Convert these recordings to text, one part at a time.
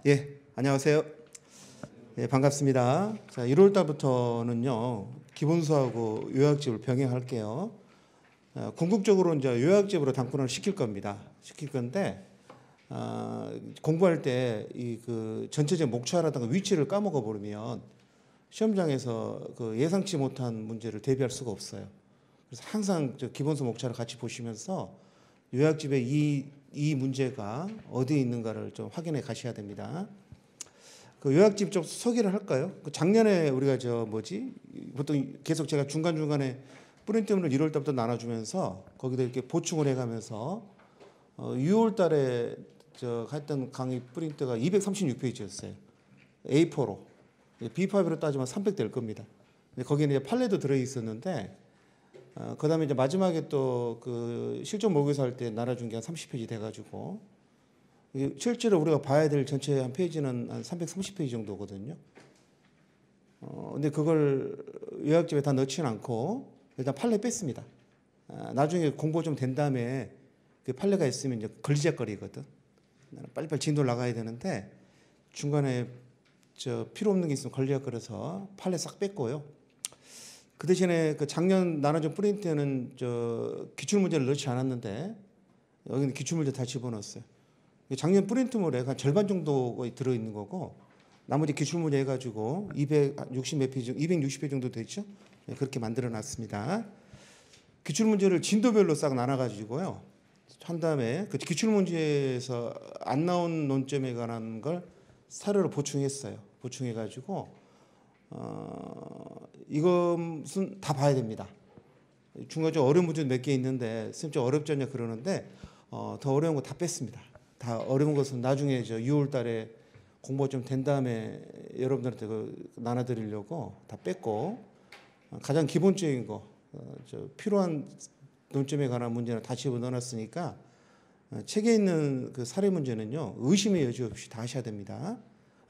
예, 안녕하세요. 예, 반갑습니다. 자, 1월 달부터는요, 기본수하고 요약집을 병행할게요. 궁극적으로 이제 요약집으로 당분을 시킬 겁니다. 시킬 건데, 공부할 때 이 그 전체적 목차라든가 위치를 까먹어 버리면 시험장에서 그 예상치 못한 문제를 대비할 수가 없어요. 그래서 항상 저 기본수 목차를 같이 보시면서 요약집에 이 문제가 어디에 있는가를 좀 확인해 가셔야 됩니다. 그 요약집 좀 소개를 할까요? 그 작년에 우리가 보통 계속 제가 중간중간에 프린트문을 1월 달부터 나눠주면서 거기다 이렇게 보충을 해가면서 6월 달에 했던 강의 프린트가 236페이지였어요. A4로. B5로 따지면 300 될 겁니다. 거기는 이제 판례도 들어 있었는데, 그 다음에 이제 마지막에 또 그 실전 모의고사 할 때 나눠준 게 한 30페이지 돼가지고, 실제로 우리가 봐야 될 전체 한 페이지는 한 330페이지 정도거든요. 근데 그걸 요약집에 다 넣지는 않고 일단 판례 뺐습니다. 나중에 공부 좀 된 다음에 그 판례가 있으면 이제 걸리적거리거든. 빨리빨리 진도 나가야 되는데 중간에 필요 없는 게 있으면 걸리적거려서 판례 싹 뺐고요. 그 대신에 그 작년 나눠준 프린트에는 기출 문제를 넣지 않았는데 여기는 기출 문제 다 집어넣었어요. 작년 프린트물에 한 절반 정도 들어 있는 거고 나머지 기출 문제 해가지고 260몇 페이지, 260페이지 정도 되죠. 그렇게 만들어 놨습니다. 기출 문제를 진도별로 싹 나눠가지고요. 한 다음에 그 기출 문제에서 안 나온 논점에 관한 걸 사료로 보충했어요. 보충해가지고 이것은 다 봐야 됩니다. 중간에 좀 어려운 문제 몇 개 있는데 선생님 좀 어렵지 않냐 그러는데 더 어려운 거 다 뺐습니다. 다 어려운 것은 나중에 6월 달에 공부가 좀 된 다음에 여러분들한테 나눠드리려고 다 뺐고 가장 기본적인 거 필요한 논점에 관한 문제는 다 집어넣어놨으니까 책에 있는 그 사례 문제는요 의심의 여지 없이 다 하셔야 됩니다.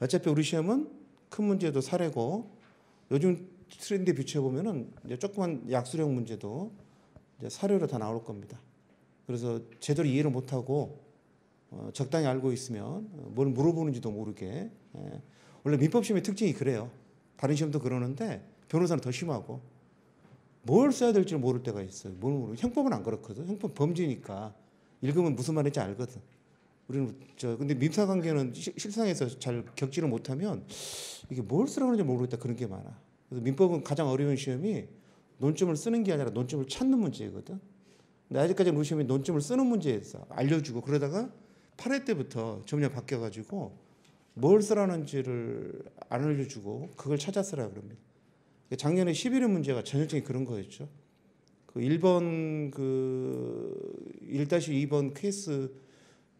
어차피 우리 시험은 큰 문제도 사례고 요즘 트렌드에 비춰보면은 이제 조그만 약수령 문제도 이제 사례로 다 나올 겁니다. 그래서 제대로 이해를 못하고 적당히 알고 있으면 뭘 물어보는지도 모르게 원래 민법시험의 특징이 그래요. 다른 시험도 그러는데 변호사는 더 심하고 뭘 써야 될지 모를 때가 있어요. 뭘 모르고 형법은 안 그렇거든. 형법 범죄니까 읽으면 무슨 말인지 알거든. 우리는 근데 민사관계는 실상에서 잘 겪지를 못하면 이게 뭘 쓰라고 하는지 모르겠다 그런 게 많아. 그래서 민법은 가장 어려운 시험이 논점을 쓰는 게 아니라 논점을 찾는 문제거든. 근데 아직까지 우리 시험이 논점을 쓰는 문제에서 알려주고 그러다가 8회 때부터 점점 바뀌어가지고 뭘 쓰라는지를 안 알려주고 그걸 찾아 쓰라 그럽니다. 작년에 11회 문제가 전형적인 그런 거였죠. 그 1번 그 1-2번 케이스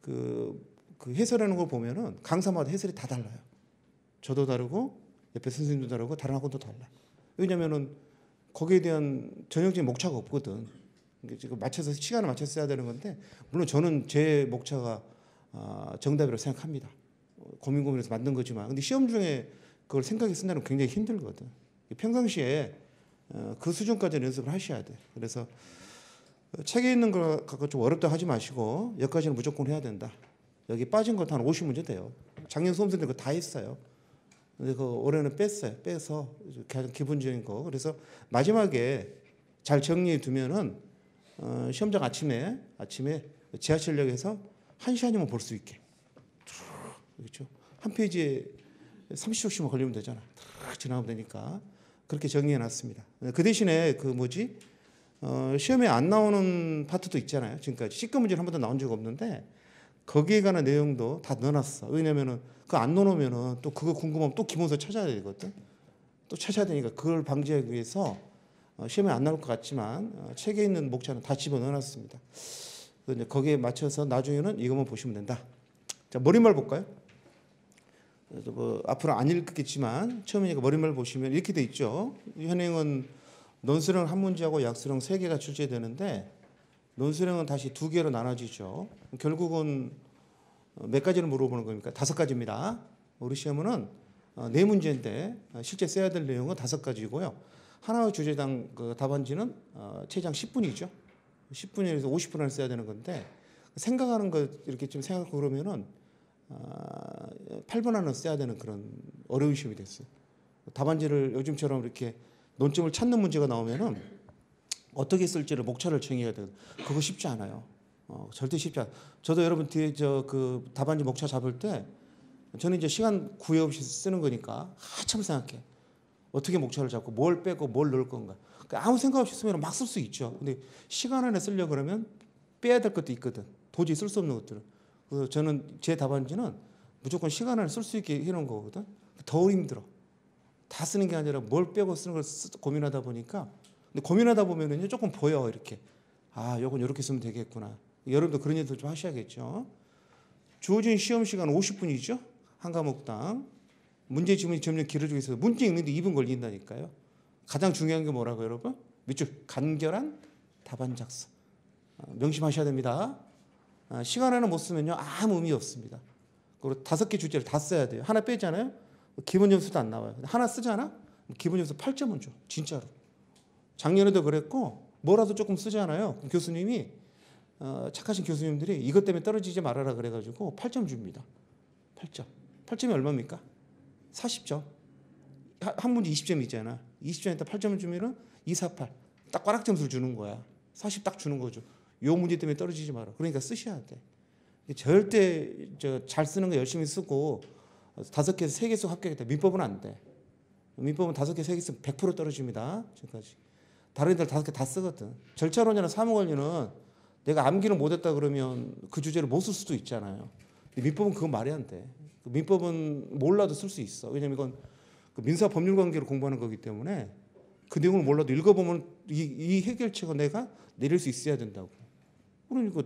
그 해설하는 걸 보면은 강사마다 해설이 다 달라요. 저도 다르고 옆에 선생님도 다르고 다른 학원도 달라. 왜냐면은 거기에 대한 전형적인 목차가 없거든. 지금 맞춰서 시간을 맞춰서 써야 되는 건데 물론 저는 제 목차가 정답이라고 생각합니다. 고민해서 만든 거지만 근데 시험 중에 그걸 생각해 쓴다는 건 굉장히 힘들거든. 평상시에 그 수준까지 연습을 하셔야 돼. 그래서 책에 있는 걸 갖고 좀 어렵다 하지 마시고 여기까지는 무조건 해야 된다. 여기 빠진 것도 한 50문제 돼요. 작년 수험생들 그거 다 했어요. 근데 그 올해는 뺐어요. 빼서 가장 기본적인 거. 그래서 마지막에 잘 정리해 두면은 시험장 아침에 지하철역에서 1시간이면 볼 수 있게. 그렇죠. 한 페이지에 30초씩만 걸리면 되잖아. 탁 지나가면 되니까. 그렇게 정리해 놨습니다. 그 대신에 시험에 안 나오는 파트도 있잖아요. 지금까지 C급 문제는 한 번도 나온 적 없는데 거기에 관한 내용도 다 넣어놨어. 왜냐면은 그거 안 넣어놓으면은 또 그거 궁금하면 또 기본서 찾아야 되거든. 또 찾아야 되니까 그걸 방지하기 위해서 시험에 안 나올 것 같지만 책에 있는 목차는 다 집어 넣어놨습니다. 거기에 맞춰서 나중에는 이것만 보시면 된다. 자, 머릿말 볼까요? 앞으로 안 읽겠지만 처음이니까 머릿말 보시면 이렇게 돼 있죠. 현행은 논술형 한 문제하고 약술형 3개가 출제되는데 논술형은 다시 2개로 나눠지죠. 결국은 몇 가지를 물어보는 겁니까? 5가지입니다. 우리 시험은 4문제인데 실제 써야 될 내용은 5가지고요. 하나의 주제당 그 답안지는 최장 10분이죠. 10분에서 50분 안에 써야 되는 건데 생각하는 거 이렇게 좀 생각하고 그러면은 8번 안을 써야 되는 그런 어려운 시험이 됐어요. 답안지를 요즘처럼 이렇게 논점을 찾는 문제가 나오면은 어떻게 쓸지를 목차를 정해야 돼요. 그거 쉽지 않아요. 절대 쉽지 않아요. 저도 여러분 뒤에 그 답안지 목차 잡을 때 저는 이제 시간 구애 없이 쓰는 거니까 한참 생각해. 어떻게 목차를 잡고 뭘 빼고 뭘 넣을 건가. 아무 생각 없이 쓰면 막 쓸 수 있죠. 근데 시간 안에 쓰려고 그러면 빼야 될 것도 있거든. 도저히 쓸 수 없는 것들은. 그래서 저는 제 답안지는 무조건 시간 안에 쓸 수 있게 해놓은 거거든. 더 힘들어. 다 쓰는 게 아니라 뭘 빼고 쓰는 걸 고민하다 보니까. 근데 고민하다 보면은요 조금 보여 이렇게. 아, 요건 이렇게 쓰면 되겠구나. 여러분도 그런 일들 좀 하셔야겠죠. 주어진 시험 시간 50분이죠. 한 과목당. 문제 지문이 점점 길어지고 있어서 문제 읽는데 2분 걸린다니까요. 가장 중요한 게 뭐라고 여러분? 밑줄 간결한 답안 작성. 명심하셔야 됩니다. 시간 안에 못 쓰면요 아무 의미 없습니다. 그리고 5개 주제를 다 써야 돼요. 하나 빼잖아요. 기본 점수도 안 나와요. 하나 쓰잖아. 기본 점수 8점은 줘. 진짜로. 작년에도 그랬고 뭐라도 조금 쓰잖아요. 그럼 교수님이 착하신 교수님들이 이것 때문에 떨어지지 말아라 그래가지고 8점 줍니다. 8점. 8점이 얼마입니까? 40점. 한 문제 20점 있잖아. 20점에다 8점을 주면은 2, 4, 8. 딱 꽈락 점수를 주는 거야. 40 딱 주는 거죠. 요 문제 때문에 떨어지지 마라. 그러니까 쓰셔야 돼. 절대 잘 쓰는 거 열심히 쓰고 5개에서 3개 쓰고 합격했다. 민법은 안 돼. 민법은 5개, 3개 쓰면 100% 떨어집니다. 지금까지. 다른 애들 5개 다 쓰거든. 절차론이나 사무관리는 내가 암기를 못했다 그러면 그 주제를 못 쓸 수도 있잖아요. 근데 민법은 그건 말이 안 돼. 민법은 몰라도 쓸 수 있어. 왜냐면 이건 민사 법률 관계로 공부하는 거기 때문에 그 내용을 몰라도 읽어보면 이 해결책을 내가 내릴 수 있어야 된다고. 그러니까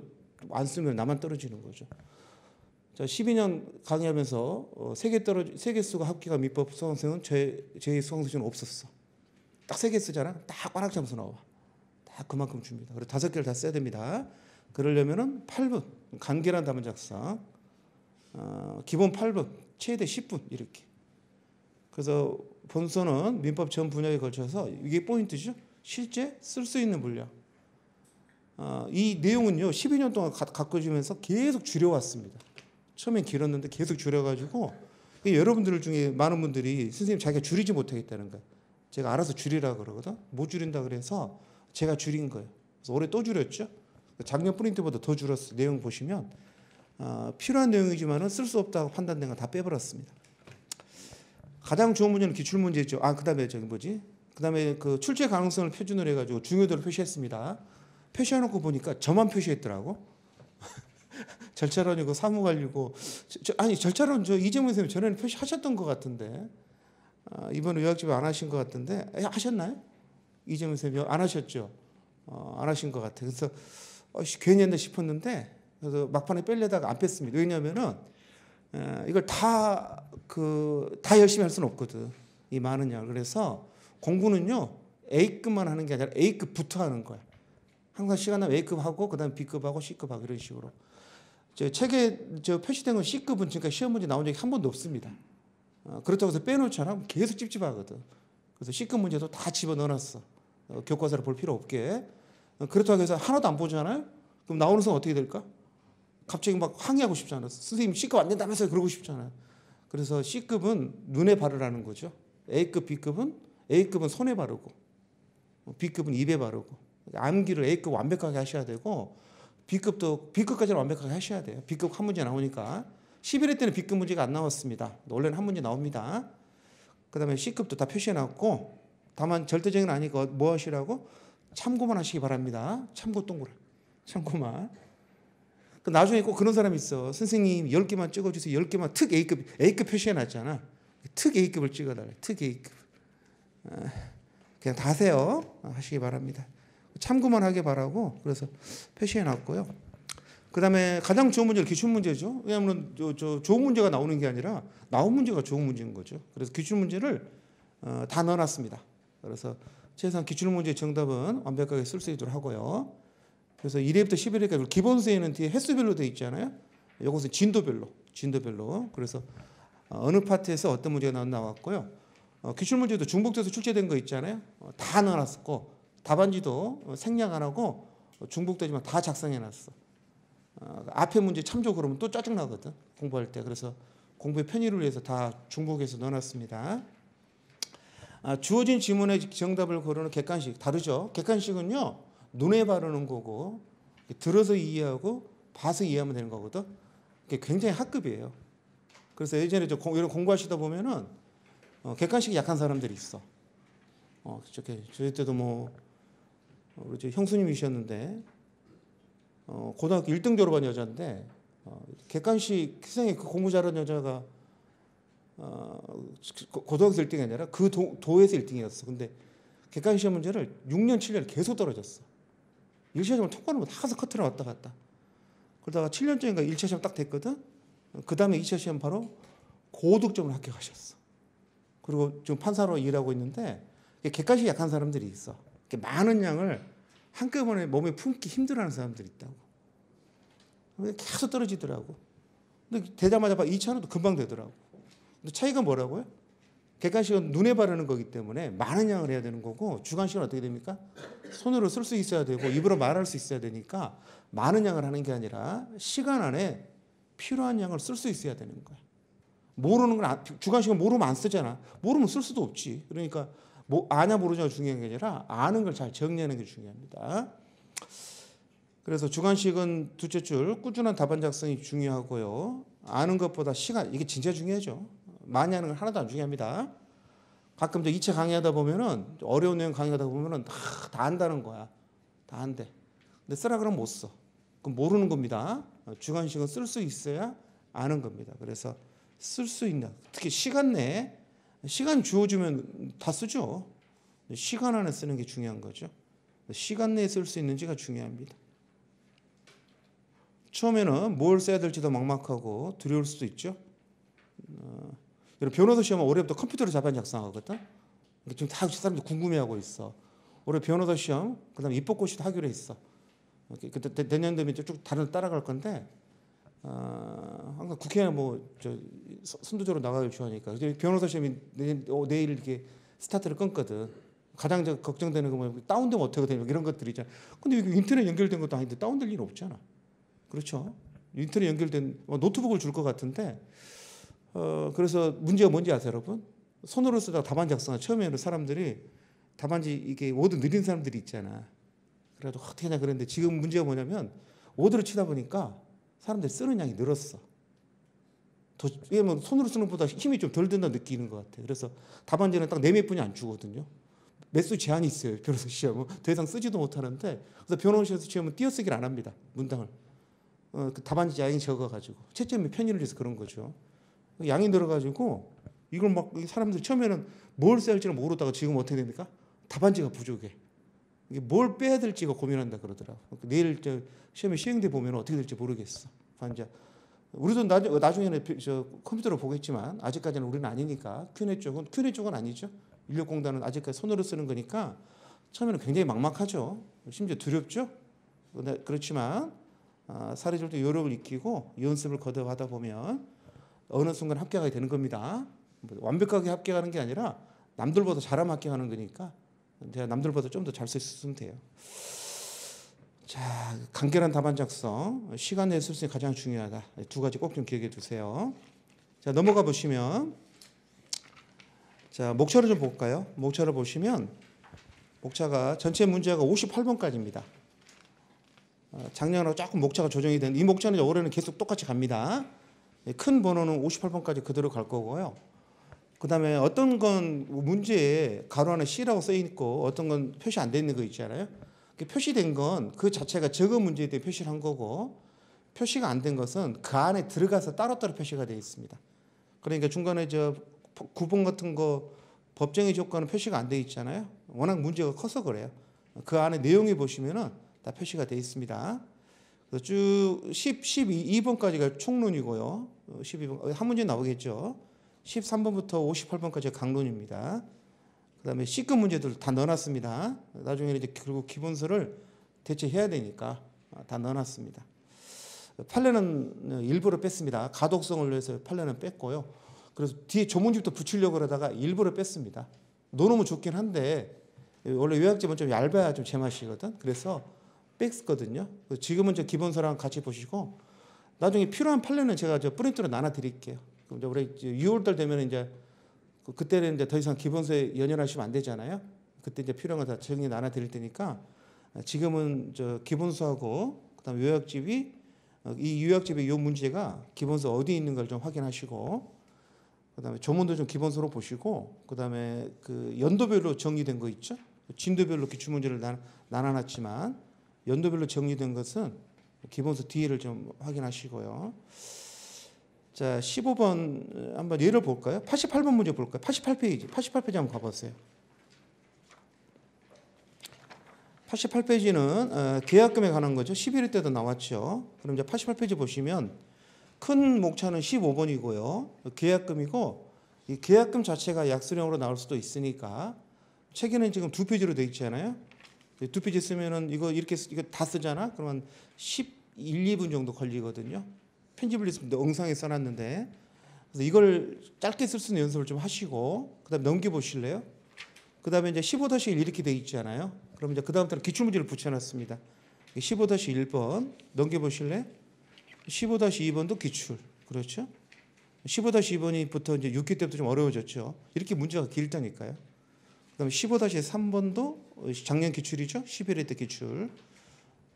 안 쓰면 나만 떨어지는 거죠. 자, 12년 강의하면서 3개 쓰고 합격한 민법 수강생은 제 수강생은 없었어. 딱 3개 쓰잖아. 딱 꽈락 점수 나와. 다 그만큼 줍니다. 그래서 5개를 다 써야 됩니다. 그러려면은 8분 간결한 답안 작성. 기본 8분, 최대 10분 이렇게. 그래서 본서는 민법 전 분야에 걸쳐서 이게 포인트죠. 실제 쓸 수 있는 분량. 이 내용은요 12년 동안 가꿔지면서 계속 줄여왔습니다. 처음엔 길었는데 계속 줄여가지고 여러분들 중에 많은 분들이 선생님 자기가 줄이지 못하겠다는 거예요. 제가 알아서 줄이라 그러거든. 못 줄인다 그래서 제가 줄인 거예요. 그래서 올해 또 줄였죠. 작년 프린트보다 더 줄었어요. 내용 보시면 필요한 내용이지만은 쓸 수 없다고 판단된 건 다 빼버렸습니다. 가장 좋은 문제는 기출 문제죠. 그다음에 그다음에 그 출제 가능성을 표준으로 해가지고 중요도를 표시했습니다. 표시해놓고 보니까 저만 표시했더라고. 절차론이고 사무관리고 절차론 이재문 선생님 전에는 표시하셨던 것 같은데 이번 의학집에 안 하신 것 같은데 하셨나요? 이재문 선생님 안 하셨죠? 안 하신 것 같아요. 그래서 괜히 했나 싶었는데 그래서 막판에 빼려다가 안 뺐습니다. 왜냐하면은 이걸 다 열심히 할 수는 없거든. 이 많은 양. 그래서 공부는요 A급만 하는 게 아니라 A급부터 하는 거야. 항상 시간 나면 A급 하고 그다음 B급 하고 C급 하고 이런 식으로. 책에 표시된 건 C급은 지금까지 시험 문제 나온 적이 한 번도 없습니다. 그렇다고 해서 빼놓잖아. 계속 찝찝하거든. 그래서 C급 문제도 다 집어 넣어놨어. 교과서를 볼 필요 없게. 그렇다고 해서 하나도 안 보잖아요. 그럼 나오는 수는 어떻게 될까? 갑자기 막 항의하고 싶잖아요. 선생님 C급 안 된다면서요. 그러고 싶잖아요. 그래서 C급은 눈에 바르라는 거죠. A급은 손에 바르고 B급은 입에 바르고 암기를 A급 완벽하게 하셔야 되고 B급까지는 완벽하게 하셔야 돼요. B급 한 문제 나오니까 11회 때는 B급 문제가 안 나왔습니다. 원래는 한 문제 나옵니다. 그다음에 C급도 다 표시해놨고 다만 절대적인 아니고 뭐 하시라고? 참고만 하시기 바랍니다. 참고 동그라 참고만. 나중에 꼭 그런 사람이 있어. 선생님 10개만 찍어주세요. 10개만 특 A급 표시해놨잖아. 특 A급을 찍어달래. 특 A급. 그냥 다 하세요. 하시기 바랍니다. 참고만 하길 바라고 그래서 표시해놨고요. 그다음에 가장 좋은 문제는 기출문제죠. 왜냐하면 좋은 문제가 나오는 게 아니라 나온 문제가 좋은 문제인 거죠. 그래서 기출문제를 다 넣어놨습니다. 그래서 최소한 기출문제 정답은 완벽하게 쓸 수 있도록 하고요. 그래서 1회부터 11회까지 기본서에는 뒤에 횟수별로 되어 있잖아요. 이것은 진도별로. 그래서 어느 파트에서 어떤 문제가 나왔고요. 기출문제도 중복돼서 출제된 거 있잖아요. 다 넣어놨고 답안지도 생략 안 하고 중복되지만 다 작성해놨어. 앞에 문제 참조 그러면 또 짜증나거든. 공부할 때. 그래서 공부의 편의를 위해서 다 중복해서 넣어놨습니다. 주어진 지문의 정답을 고르는 객관식 다르죠. 객관식은요. 눈에 바르는 거고 들어서 이해하고 봐서 이해하면 되는 거거든. 그게 굉장히 학급이에요. 그래서 예전에 이런 공부하시다 보면은 객관식이 약한 사람들이 있어. 저희 때도 뭐 우리 형수님이셨는데 고등학교 1등 졸업한 여자인데 객관식 세상에 그 공부 잘하는 여자가 고등학교 1등이 아니라 그 도에서 1등이었어. 근데 객관식 시험 문제를 6년 7년 계속 떨어졌어. 1차 시험을 통과를 못 하서 커트를 왔다 갔다. 그러다가 7년째인가 1차 시험 딱 됐거든. 그 다음에 2차 시험 바로 고득점을 합격하셨어. 그리고 지금 판사로 일하고 있는데 객관식이 약한 사람들이 있어. 많은 양을 한꺼번에 몸에 품기 힘들어하는 사람들이 있다고. 계속 떨어지더라고. 근데 되자마자 2차는 금방 되더라고. 근데 차이가 뭐라고요? 객관식은 눈에 바르는 거기 때문에 많은 양을 해야 되는 거고 주관식은 어떻게 됩니까? 손으로 쓸 수 있어야 되고 입으로 말할 수 있어야 되니까 많은 양을 하는 게 아니라 시간 안에 필요한 양을 쓸 수 있어야 되는 거야. 모르는 건 주관식은 모르면 안 쓰잖아. 모르면 쓸 수도 없지. 그러니까 아냐 모르냐가 중요한 게 아니라 아는 걸 잘 정리하는 게 중요합니다. 그래서 주관식은 둘째 줄 꾸준한 답안 작성이 중요하고요. 아는 것보다 시간 이게 진짜 중요하죠. 많이 하는 건 하나도 안 중요합니다. 가끔 2차 강의하다 보면은 어려운 내용 강의하다 보면은 다 안다는 거야. 다 안돼. 근데 쓰라 그러면 못 써. 그럼 모르는 겁니다. 주관식은 쓸 수 있어야 아는 겁니다. 그래서 쓸 수 있나. 특히 시간 내에 시간 주어주면 다 쓰죠. 시간 안에 쓰는 게 중요한 거죠. 시간 내에 쓸 수 있는지가 중요합니다. 처음에는 뭘 써야 될지도 막막하고 두려울 수도 있죠. 변호사 시험은 올해부터 컴퓨터로 답안 작성하거든. 지금 다 사람들이 궁금해하고 있어. 올해 변호사 시험, 그다음에 입법고시도 하기로 했어. 그때 내년 되면 쭉 다른 따라갈 건데 항상 국회에 선두적으로 나가길 좋아하니까. 변호사 시험이 내일 이렇게 스타트를 끊거든. 가장 걱정되는 거 뭐 다운되면 어떻게 되냐 이런 것들이잖아. 근데 인터넷 연결된 것도 아닌데 다운될 일은 없잖아. 그렇죠? 인터넷 연결된 노트북을 줄 것 같은데 그래서 문제가 뭔지 아세요, 여러분? 손으로 쓰다가 답안 작성한 처음에는 사람들이 답안지 이게 워드 느린 사람들이 있잖아. 그래도 어떻게 하냐 그랬는데 지금 문제가 뭐냐면 워드로 치다 보니까 사람들이 쓰는 양이 늘었어. 왜냐면 손으로 쓰는 것보다 힘이 좀 덜 든다 느끼는 것 같아. 그래서 답안지는 딱 4몇 분이 안 주거든요. 매수 제한이 있어요. 변호사 시험은 더 이상 쓰지도 못하는데 그래서 변호사 시험은 띄어쓰기를 안 합니다. 문장을. 그 답안지 양이 적어가지고 채점이 편의를 위해서 그런 거죠. 양이 늘어가지고 이걸 막 사람들이 처음에는 뭘 써야 할지를 모르다가 지금 어떻게 됩니까? 답안지가 부족해. 이게 뭘 빼야 될지가 고민한다 그러더라고. 내일 시험이 시행돼 보면 어떻게 될지 모르겠어. 이제 우리도 나중에는 컴퓨터로 보겠지만 아직까지는 우리는 아니니까 Q&A 쪽은 아니죠. 인력공단은 아직까지 손으로 쓰는 거니까 처음에는 굉장히 막막하죠. 심지어 두렵죠. 그렇지만 사례절도 요령을 익히고 연습을 거듭하다 보면 어느 순간 합격하게 되는 겁니다. 완벽하게 합격하는 게 아니라 남들보다 잘하면 합격하는 거니까 제가 남들보다 좀 더 잘 썼으면 돼요. 자, 간결한 답안 작성, 시간 내에 쓸 수 있는 가장 중요하다. 2가지 꼭 좀 기억해 두세요. 자, 넘어가 보시면 자, 목차를 좀 볼까요? 목차를 보시면 목차가 전체 문제가 58번까지입니다. 작년하고 조금 목차가 조정이 된 이 목차는 올해는 계속 똑같이 갑니다. 큰 번호는 58번까지 그대로 갈 거고요. 그 다음에 어떤 건 문제에 가로 안에 C라고 써 있고 어떤 건 표시 안 돼 있는 거 있잖아요. 표시된 건 그 자체가 적은 문제에 대해 표시를 한 거고 표시가 안 된 것은 그 안에 들어가서 따로따로 표시가 되어 있습니다. 그러니까 중간에 9번 같은 거 법정의 조건은 표시가 안 돼 있잖아요. 워낙 문제가 커서 그래요. 그 안에 내용이 보시면은 다 표시가 되어 있습니다. 그래서 쭉 12번까지가 총론이고요. 12번 한 문제 나오겠죠. 13번부터 58번까지가 강론입니다. 그다음에 C급 문제들 다 넣어놨습니다. 나중에 이제 결국 기본서를 대체해야 되니까 다 넣어놨습니다. 판례는 일부러 뺐습니다. 가독성을 위해서 판례는 뺐고요. 그래서 뒤에 조문집도 붙이려고 그러다가 일부러 뺐습니다. 넣어놓으면 좋긴 한데 원래 요약집은 좀 얇아야 좀 제맛이거든. 그래서 뺐거든요. 지금은 저 기본서랑 같이 보시고 나중에 필요한 판례는 제가 저 프린트로 나눠 드릴게요. 그럼 이제 올해 6월달 되면 이제 그때는 이제 더 이상 기본서에 연연하시면 안 되잖아요. 그때 이제 필요한 거 다 정리 나눠 드릴 테니까 지금은 저 기본서하고 그다음 요약집이 이 요약집의 요 문제가 기본서 어디 있는 걸 좀 확인하시고 그다음에 조문도 좀 기본서로 보시고 그다음에 그 연도별로 정리된 거 있죠. 진도별로 기출 문제를 나눠놨지만 연도별로 정리된 것은 기본서 뒤를 좀 확인하시고요. 자, 15번 한번 예를 볼까요? 88번 문제 볼까요? 88페이지 한번 가보세요. 88페이지는 계약금에 관한 거죠. 11회 때도 나왔죠. 그럼 이제 88페이지 보시면 큰 목차는 15번이고요. 계약금이고 이 계약금 자체가 약수령으로 나올 수도 있으니까 책에는 지금 2페이지로 되어 있잖아요. 2페이지 쓰면은 이거 다 쓰잖아. 그러면 11, 2분 정도 걸리거든요. 편집을 했습니다. 엉상에 써놨는데 그래서 이걸 짧게 쓸 수 있는 연습을 좀 하시고 그다음 넘겨 보실래요? 그다음에 이제 15-1 이렇게 돼 있잖아요. 그럼 이제 그다음부터는 기출 문제를 붙여놨습니다. 15-1번 넘겨 보실래? 15-2번도 기출 그렇죠? 15-2번이부터 이제 6기 때부터 좀 어려워졌죠. 이렇게 문제가 길다니까요. 그다음에 15-3번도 작년 기출이죠. 11회 때 기출.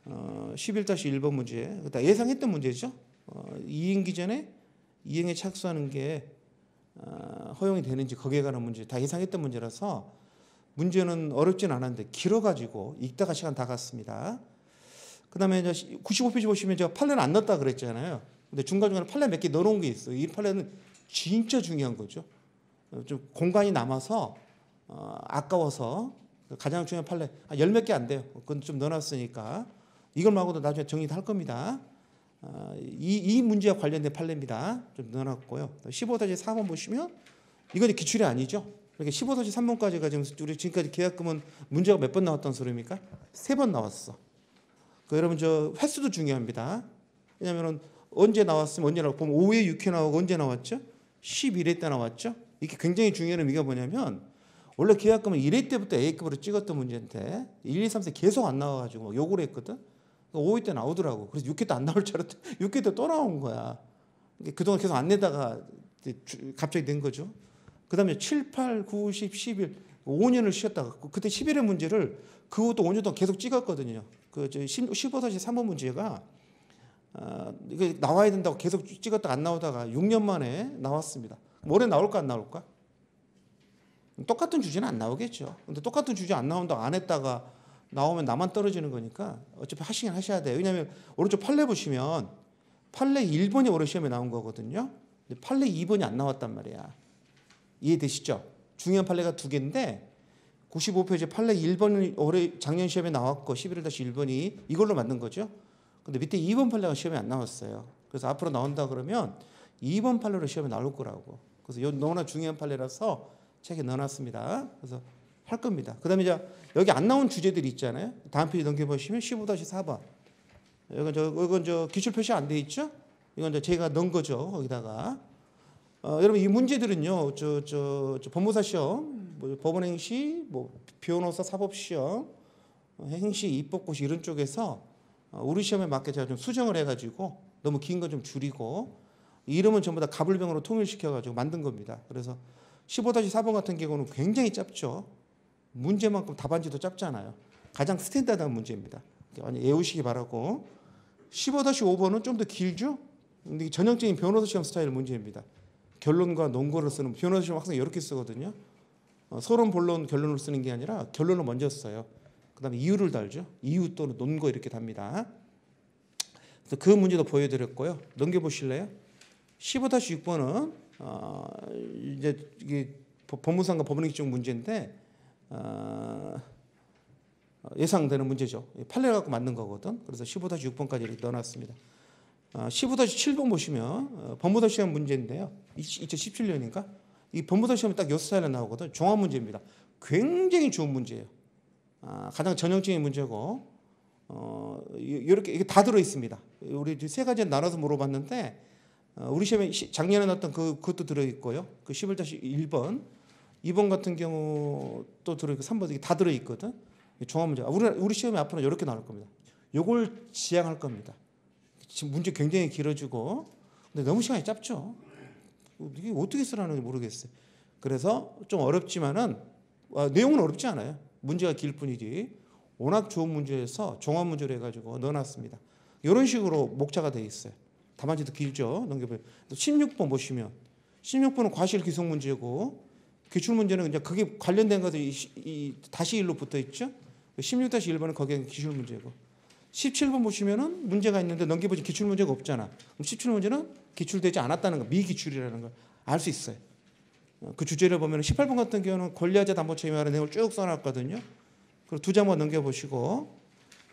11-1번 문제. 그다음 예상했던 문제죠. 이행기 전에 이행에 착수하는 게 허용이 되는지 거기에 관한 문제 다 예상했던 문제라서 문제는 어렵진 않았는데 길어가지고 읽다가 시간 다 갔습니다. 그다음에 이제 95페이지 보시면 제가 판례는 안 넣었다 그랬잖아요. 근데 중간중간에 판례 몇 개 넣어놓은 게 있어요. 이 판례는 진짜 중요한 거죠. 좀 공간이 남아서 아까워서 가장 중요한 판례 열 몇 개 안 돼요. 그건 좀 넣어놨으니까 이걸 말고도 나중에 정리도 할 겁니다. 이 문제와 관련된 판례입니다. 좀 넣어놨고요. 15-4번 보시면 이건 기출이 아니죠. 그러니까 15-3번까지가 지금 우리 지금까지 계약금은 문제가 몇 번 나왔던 소리입니까? 3번 나왔어. 여러분 저 횟수도 중요합니다. 왜냐하면 언제 나왔으면 언제 나왔고 5회 6회 나오고 언제 나왔죠? 11회 때 나왔죠. 이게 굉장히 중요한 의미가 뭐냐면 원래 계약금은 1회 때부터 A급으로 찍었던 문제인데 1, 2, 3, 4 계속 안 나와가지고 욕을 했거든. 5회 때 나오더라고. 그래서 6회 때 안 나올 줄 알았더니 6회 때 또 나온 거야. 그동안 계속 안 내다가 갑자기 낸 거죠. 그 다음에 7, 8, 9, 10, 11 5년을 쉬었다가 그때 11회 문제를 그것도 5년 동안 계속 찍었거든요. 그 15-3번 문제가 이게 나와야 된다고 계속 찍었다가 안 나오다가 6년 만에 나왔습니다. 올해 나올까 안 나올까? 똑같은 주제는 안 나오겠죠. 근데 똑같은 주제 안 나온다고 안 했다가 나오면 나만 떨어지는 거니까 어차피 하시긴 하셔야 돼요. 왜냐하면 오른쪽 판례 보시면 판례 1번이 올해 시험에 나온 거거든요. 근데 판례 2번이 안 나왔단 말이야. 이해되시죠? 중요한 판례가 두 개인데 95페이지 판례 1번이 올해 작년 시험에 나왔고 11-1번이 이걸로 만든 거죠. 근데 밑에 2번 판례가 시험에 안 나왔어요. 그래서 앞으로 나온다 그러면 2번 판례로 시험에 나올 거라고. 그래서 이 너무나 중요한 판례라서 책에 넣어놨습니다. 그래서 할 겁니다. 그다음에 이제 여기 안 나온 주제들이 있잖아요. 다음 페이지 넘겨보시면 15-4번. 이건 저 기출 표시 안 돼 있죠? 이건 이제 제가 넣은 거죠. 거기다가. 여러분 이 문제들은요. 저 법무사 시험, 뭐 법원행시, 뭐 변호사 사법 시험, 행시, 입법고시 이런 쪽에서 우리 시험에 맞게 제가 좀 수정을 해가지고 너무 긴 거 좀 줄이고 이름은 전부 다 가불병으로 통일시켜가지고 만든 겁니다. 그래서 15-4번 같은 경우는 굉장히 짧죠. 문제만큼 답안지도 짧잖아요. 가장 스탠다드한 문제입니다. 많이 외우시기 바라고. 15-5번은 좀 더 길죠. 근데 전형적인 변호사 시험 스타일 문제입니다. 결론과 논거를 쓰는 변호사 시험 항상 이렇게 쓰거든요. 서론, 본론, 결론을 쓰는 게 아니라 결론을 먼저 써요. 그다음에 이유를 달죠. 이유 또는 논거 이렇게 답니다. 그래서 그 문제도 보여드렸고요. 넘겨보실래요? 15-6번은 이제 이게 법무사과 법원행시 쪽 문제인데 예상되는 문제죠. 판례 갖고 만든 거거든. 그래서 15-6번까지 이렇게 넣어놨습니다. 15-7번 보시면 법무사 시험 문제인데요. 2017년인가? 이 법무사 시험이 딱 6사일에 나오거든. 종합 문제입니다. 굉장히 좋은 문제예요. 가장 전형적인 문제고 이렇게 이게 다 들어 있습니다. 우리 세 가지 나눠서 물어봤는데 우리 시험에 작년에 나왔던 그것도 들어 있고요. 그 11-1번, 2번 같은 경우 또 들어 있고 3번 이게 다 들어 있거든. 종합 문제. 우리 시험에 앞으로 이렇게 나올 겁니다. 요걸 지향할 겁니다. 지금 문제 굉장히 길어지고 근데 너무 시간이 짧죠. 이게 어떻게 쓰라는지 모르겠어요. 그래서 좀 어렵지만은 내용은 어렵지 않아요. 문제가 길 뿐이지. 워낙 좋은 문제여서 종합 문제로 해가지고 넣어놨습니다. 이런 식으로 목차가 되어 있어요. 답안지도 길죠. 넘겨보세요. 16번 보시면 16번은 과실 기속 문제고 기출 문제는 이제 그게 관련된 것들이 다시 1로 붙어 있죠. 16-1번은 거기에 기출 문제고 17번 보시면은 문제가 있는데 넘겨보지 기출 문제가 없잖아. 그럼 17문제는 기출되지 않았다는 거, 미기출이라는 걸 알 수 있어요. 그 주제를 보면 18번 같은 경우는 권리하자 담보채 위반의 내용을 쭉 써놨거든요. 그리고 두 장만 넘겨보시고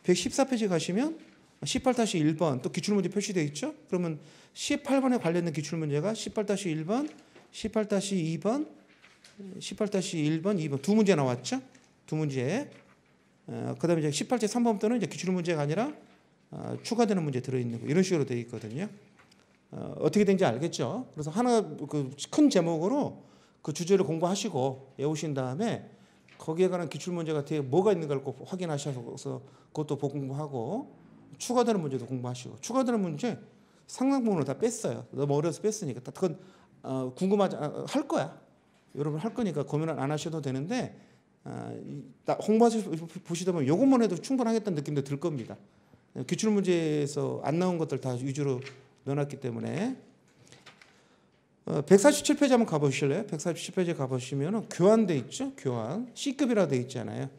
114페이지 가시면 18-1번 또 기출문제 표시되어 있죠. 그러면 18번에 관련된 기출문제가 18-1번, 18-2번, 18-1번, 2번 두 문제 나왔죠. 두 문제. 그다음에 이제 18-3번부터는 이제 기출문제가 아니라 추가되는 문제 들어있는 거 이런 식으로 되어 있거든요. 어떻게 된지 알겠죠. 그래서 하나 그 큰 제목으로 그 주제를 공부하시고 외우신 다음에 거기에 관한 기출문제가 뒤에 뭐가 있는가를 꼭 확인하셔서 그것도 공부하고 추가되는 문제도 공부하시고 추가되는 문제 상당 부분을 다 뺐어요. 너무 어려서 뺐으니까 그건 궁금하지 할 거야. 여러분 할 거니까 고민을 안 하셔도 되는데 홍보하시 보시다 보면 이것만 해도 충분하겠다는 느낌도 들 겁니다. 기출문제에서 안 나온 것들 다 위주로 넣어놨기 때문에 147페이지 한번 가보실래요? 147페이지 가보시면 교환돼 있죠. 교환 C급이라 돼 있잖아요.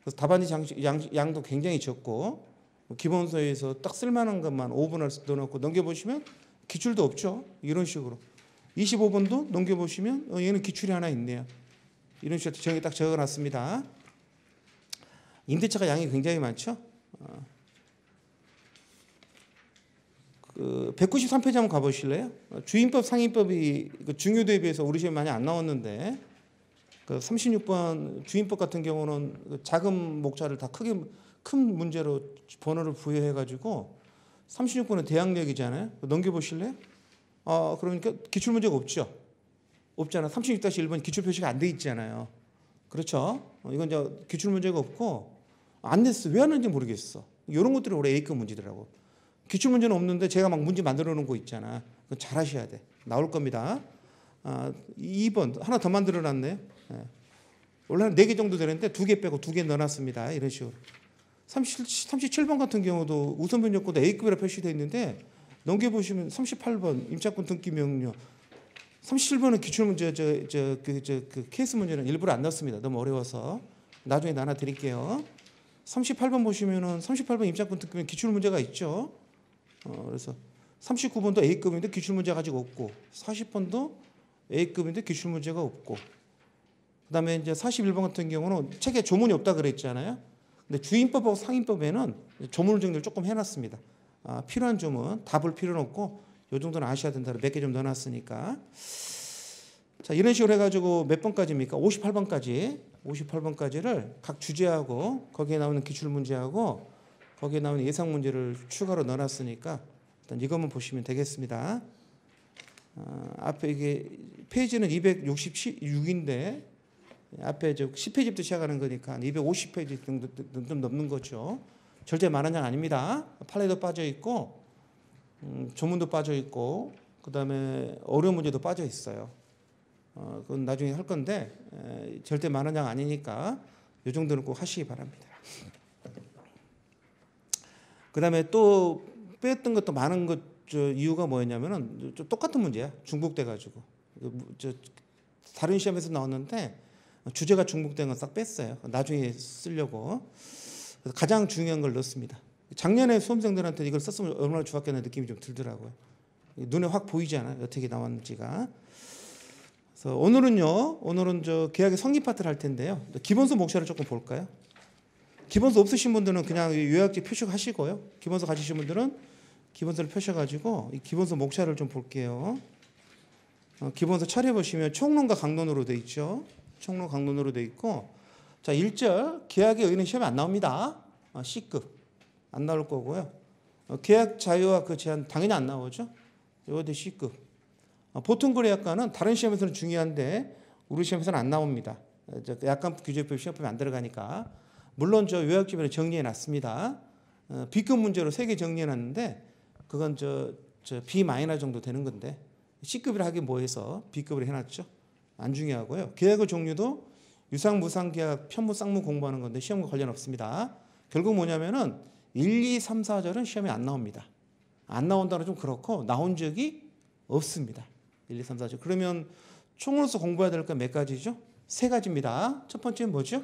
그래서 답안지 양도 굉장히 적고 기본서에서 딱 쓸만한 것만 5번을 넣어놓고 넘겨보시면 기출도 없죠. 이런 식으로 25번도 넘겨보시면 얘는 기출이 하나 있네요. 이런 식으로 정의 딱 적어놨습니다. 임대차가 양이 굉장히 많죠. 193페이지 한번 가보실래요? 주임법 상임법이 중요도에 비해서 우리 시험에 많이 안 나왔는데 그 36번 주임법 같은 경우는 작은 목차를 다 크게 큰 문제로 번호를 부여해가지고 36번은 대항력이잖아요. 넘겨보실래요? 그러니까 기출문제가 없죠. 없잖아. 36-1번 기출 표시가 안 돼 있잖아요. 그렇죠? 이건 이제 기출 문제가 없고 안 냈어. 왜 안 했는지 모르겠어. 이런 것들이 올해 A급 문제더라고. 기출 문제는 없는데 제가 막 문제 만들어 놓은 거 있잖아. 그거 잘 하셔야 돼. 나올 겁니다. 2번 하나 더 만들어 놨네요. 원래 한 4개 정도 되는데 2개 빼고 2개 넣어놨습니다. 이런 식으로. 37번 같은 경우도 우선변 요건도 A급이라 표시되어 있는데 넘겨보시면 38번 임차권 등기 명령 37번은 기출문제 그 케이스 문제는 일부러 안 넣었습니다. 너무 어려워서 나중에 나눠 드릴게요. 38번 보시면은 38번 임차권 등기 기출문제가 있죠. 그래서 39번도 A급인데 기출문제 가지고 없고 40번도 A급인데 기출문제가 없고 그다음에 이제 41번 같은 경우는 책에 조문이 없다 그랬잖아요. 근데 주임법하고 상임법에는 조문을 정리를 조금 해놨습니다. 필요한 조문 다 볼 필요는 없고 이 정도는 아셔야 된다. 몇 개 좀 넣어놨으니까. 자 이런 식으로 해가지고 몇 번까지입니까? 58번까지를 각 주제하고 거기에 나오는 기출문제하고 거기에 나오는 예상문제를 추가로 넣어놨으니까 일단 이것만 보시면 되겠습니다. 앞에 이게 페이지는 266인데 앞에 10페이지부터 시작하는 거니까 250페이지 정도 좀 넘는 거죠. 절대 많은 양 아닙니다. 판례도 빠져 있고 조문도 빠져 있고 그다음에 어려운 문제도 빠져 있어요. 그건 나중에 할 건데 절대 많은 양 아니니까 이 정도는 꼭 하시기 바랍니다. 그다음에 또 뺐던 것도 많은 것 이유가 뭐였냐면은 똑같은 문제야. 중복돼 가지고 다른 시험에서 나왔는데 주제가 중복된 건 싹 뺐어요. 나중에 쓰려고. 그래서 가장 중요한 걸 넣었습니다. 작년에 수험생들한테 이걸 썼으면 얼마나 좋았겠는 느낌이 좀 들더라고요. 눈에 확 보이잖아요. 어떻게 나왔는지가. 그래서 오늘은 계약의 성립 파트를 할 텐데요. 기본서 목차를 조금 볼까요? 기본서 없으신 분들은 그냥 요약지 표시하시고요. 기본서 가지신 분들은 기본서를 펴셔가지고 이 기본서 목차를 좀 볼게요. 기본서 차례 보시면 총론과 강론으로 돼 있죠. 총론 강론으로 돼 있고 자 1절 계약의 의의는 시험에 안 나옵니다. C급 안 나올 거고요. 계약 자유와 그 제한 당연히 안 나오죠. 이것도 C급. 보통 거래약관은 다른 시험에서는 중요한데 우리 시험에서는 안 나옵니다. 약관 규제법 시험법에 안 들어가니까 물론 요약집에 정리해 놨습니다. B급 문제로 3개 정리해놨는데 그건 저 B 마이너 정도 되는 건데 C급이라 하긴 뭐해서 B급으로 해놨죠. 안 중요하고요. 계약의 종류도 유상, 무상 계약, 편무, 쌍무 공부하는 건데 시험과 관련 없습니다. 결국 뭐냐면은 1, 2, 3, 4절은 시험에 안 나옵니다. 안 나온다는 좀 그렇고 나온 적이 없습니다. 1, 2, 3, 4절. 그러면 총으로서 공부해야 될 건 몇 가지죠? 3가지입니다. 첫 번째는 뭐죠?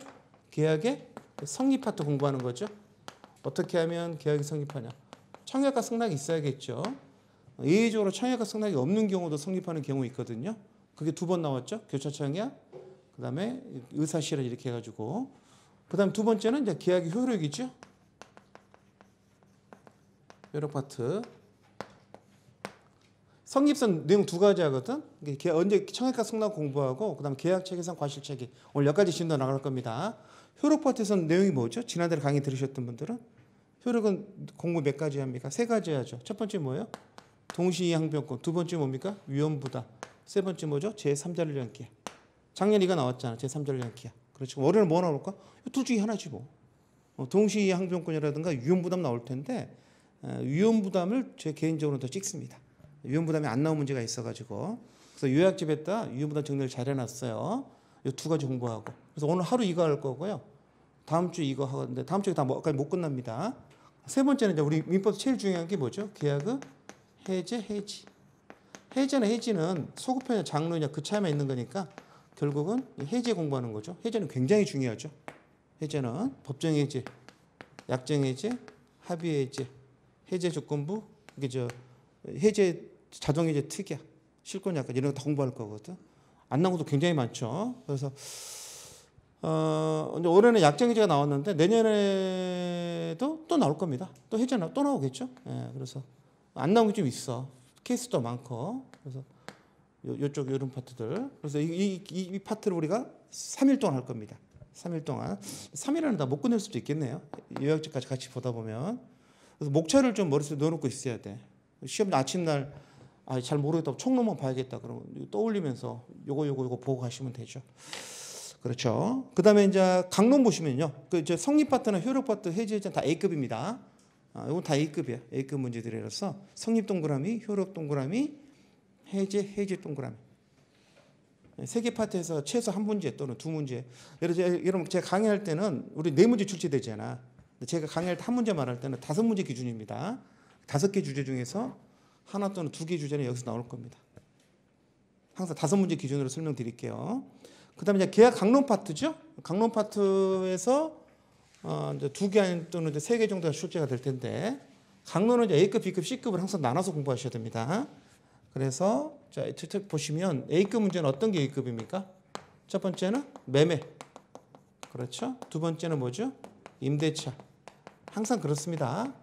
계약의 성립 파트 공부하는 거죠. 어떻게 하면 계약이 성립하냐? 청약과 승낙이 있어야겠죠. 예외적으로 청약과 승낙이 없는 경우도 성립하는 경우 있거든요. 그게 2번 나왔죠. 교차 청약, 그다음에 의사 실현 이렇게 해가지고, 그다음 두 번째는 이제 계약의 효력이죠. 효력 파트. 성립선 내용 2가지 하거든. 언제 청약과 승낙 공부하고 그다음 계약체계상 과실체계. 오늘 여기까지 진도 나갈 겁니다. 효력 파트에서는 내용이 뭐죠? 지난달에 강의 들으셨던 분들은 효력은 공부 몇 가지 합니까? 3가지 하죠. 첫 번째 뭐예요? 동시이항변권. 두 번째 뭡니까? 위험부담. 세 번째 뭐죠? 제3자율연기야. 작년 이거 나왔잖아. 제3자율연기야. 그렇죠. 올해는 뭐 나올까? 둘 중에 하나지 뭐. 동시이항변권이라든가 위험부담 나올 텐데 위험부담을 제 개인적으로 더 찍습니다. 위험부담이 안 나온 문제가 있어가지고 그래서 요약집에다 위험부담 정리를 잘 해놨어요. 이 2가지 공부하고 그래서 오늘 하루 이거 할 거고요. 다음 주 이거 하는데 다음 주에 다까지 못 끝납니다. 세 번째는 이제 우리 민법 제일 중요한 게 뭐죠? 계약의 해제, 해지. 해제나 해지는 소급형이냐 장르냐 그 차이만 있는 거니까 결국은 해제 공부하는 거죠. 해제는 굉장히 중요하죠. 해제는 법정 해제, 약정 해제, 합의 해제, 해제 조건부, 이게 해제 자동 해제 특약, 실권 약관 이런 거 다 공부할 거거든. 안 나온 것도 굉장히 많죠. 그래서 이제 올해는 약정 해제가 나왔는데 내년에도 또 나올 겁니다. 또 해제나 또 나오겠죠. 예, 그래서 안 나온 게 좀 있어. 케이스도 많고. 그래서 요쪽 이런 파트들. 그래서 이 파트를 우리가 3일 동안 할 겁니다. 3일 동안. 3일은 다 못 끝낼 수도 있겠네요. 요약집까지 같이 보다 보면. 그래서 목차를 좀 머릿속에 넣어놓고 있어야 돼. 시험 아침날 잘 모르겠다. 총론만 봐야겠다. 그러면 떠올리면서 요거 보고 가시면 되죠. 그렇죠. 그다음에 이제 강론 보시면요. 그 성립 파트나 효력 파트, 해제 다 A급입니다. 이건 다 A급이야. A급 문제들이라서 성립 동그라미, 효력 동그라미, 해제 동그라미. 3개 파트에서 최소 1문제 또는 2문제. 여러분 제가 강의할 때는 우리 4문제 출제되잖아. 제가 강의할 때 1문제 말할 때는 5문제 기준입니다. 5개 주제 중에서 하나 또는 2개 주제는 여기서 나올 겁니다. 항상 5문제 기준으로 설명드릴게요. 그다음에 이제 계약 강론 파트죠. 강론 파트에서 이제 2개 또는 이제 3개 정도가 출제가 될 텐데 강론은 이제 A급, B급, C급을 항상 나눠서 공부하셔야 됩니다. 그래서 자, 보시면 A급 문제는 어떤 게 A급입니까? 첫 번째는 매매. 그렇죠? 두 번째는 뭐죠? 임대차. 항상 그렇습니다.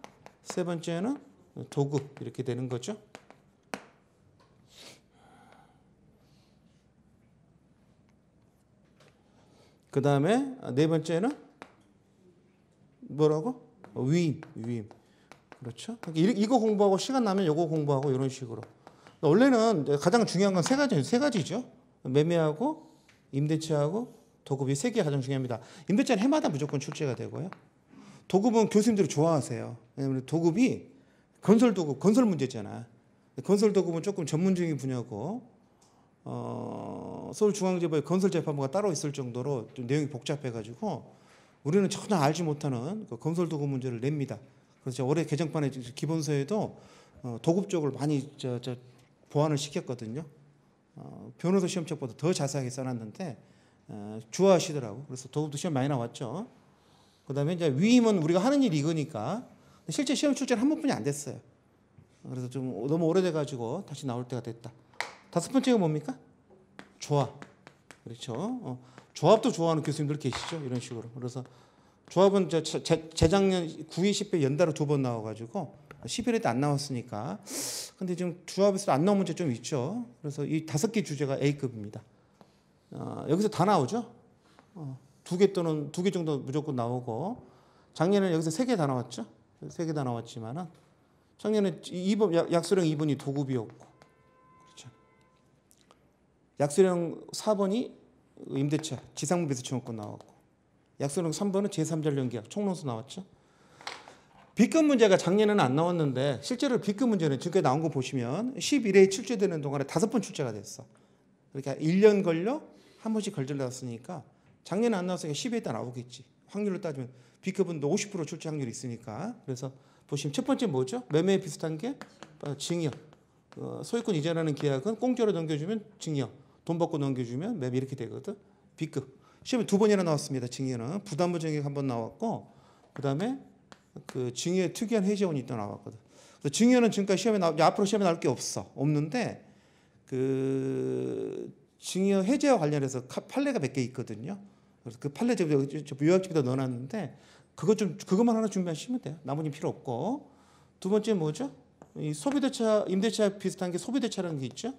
세 번째는 도급 이렇게 되는 거죠. 그 다음에 4번째는 뭐라고? 위임. 그렇죠? 이거 공부하고 시간 나면 이거 공부하고 이런 식으로. 원래는 가장 중요한 건 3가지죠. 매매하고 임대차하고 도급이 3개 가장 중요합니다. 임대차는 해마다 무조건 출제가 되고요. 도급은 교수님들이 좋아하세요. 왜냐하면 도급이 건설 도급, 건설 문제잖아. 건설 도급은 조금 전문적인 분야고 서울중앙지법에 건설재판부가 따로 있을 정도로 좀 내용이 복잡해가지고 우리는 전혀 알지 못하는 그 건설 도급 문제를 냅니다. 그래서 올해 개정판에 기본서에도 도급 쪽을 많이 보완을 시켰거든요. 변호사 시험책보다 더 자세하게 써놨는데 좋아하시더라고. 그래서 도급도 시험 많이 나왔죠. 그다음에 이제 위임은 우리가 하는 일이 이거니까 실제 시험 출제는 한 번뿐이 안 됐어요. 그래서 좀 너무 오래돼가지고 다시 나올 때가 됐다. 5번째가 뭡니까? 조합. 그렇죠. 조합도 좋아하는 교수님들 계시죠. 이런 식으로. 그래서 조합은 재작년 9회, 10회 연달아 2번 나와가지고 11회 때 안 나왔으니까. 근데 지금 조합에서 안 나온 문제 좀 있죠. 그래서 이 5개 주제가 A급입니다. 여기서 다 나오죠. 2개 또는 2개 정도 무조건 나오고 작년에는 여기서 3개 다 나왔죠. 3개 다 나왔지만은 작년에 2번 약수령 2번이 도급이었고, 그렇죠. 약수령 4번이 임대차, 지상무 배수 청구권 나왔고, 약수령 3번은 제3자연계약 총론수 나왔죠. B급 문제가 작년에는 안 나왔는데 실제로 B급 문제는 지금까지 나온 거 보시면 11회에 출제되는 동안에 5번 출제가 됐어. 그러니까 1년 걸려 한 번씩 걸려놨으니까 작년에 안 나왔으니까 10회에 다 나오겠지. 확률로 따지면 B급은 50% 출제 확률이 있으니까. 그래서 보시면 첫 번째 뭐죠? 매매에 비슷한 게 증여. 소유권 이전하는 계약은 공짜로 넘겨주면 증여. 돈 받고 넘겨주면 매매 이렇게 되거든. B급. 시험에 2번이나 나왔습니다. 증여는 부담부 증여가 한 번 나왔고 그다음에 그 증여의 특이한 해제원이 또 나왔거든. 그래서 증여는 지금까지 시험에 앞으로 시험에 나올 게 없는데 그 증여 해제와 관련해서 판례가 몇 개 있거든요. 그래서 그 판례 요약집에다 넣어놨는데 그것만 하나 준비하시면 돼요. 나머지는 필요 없고. 두 번째 뭐죠? 이 소비대차, 임대차 비슷한 게 소비대차라는 게 있죠.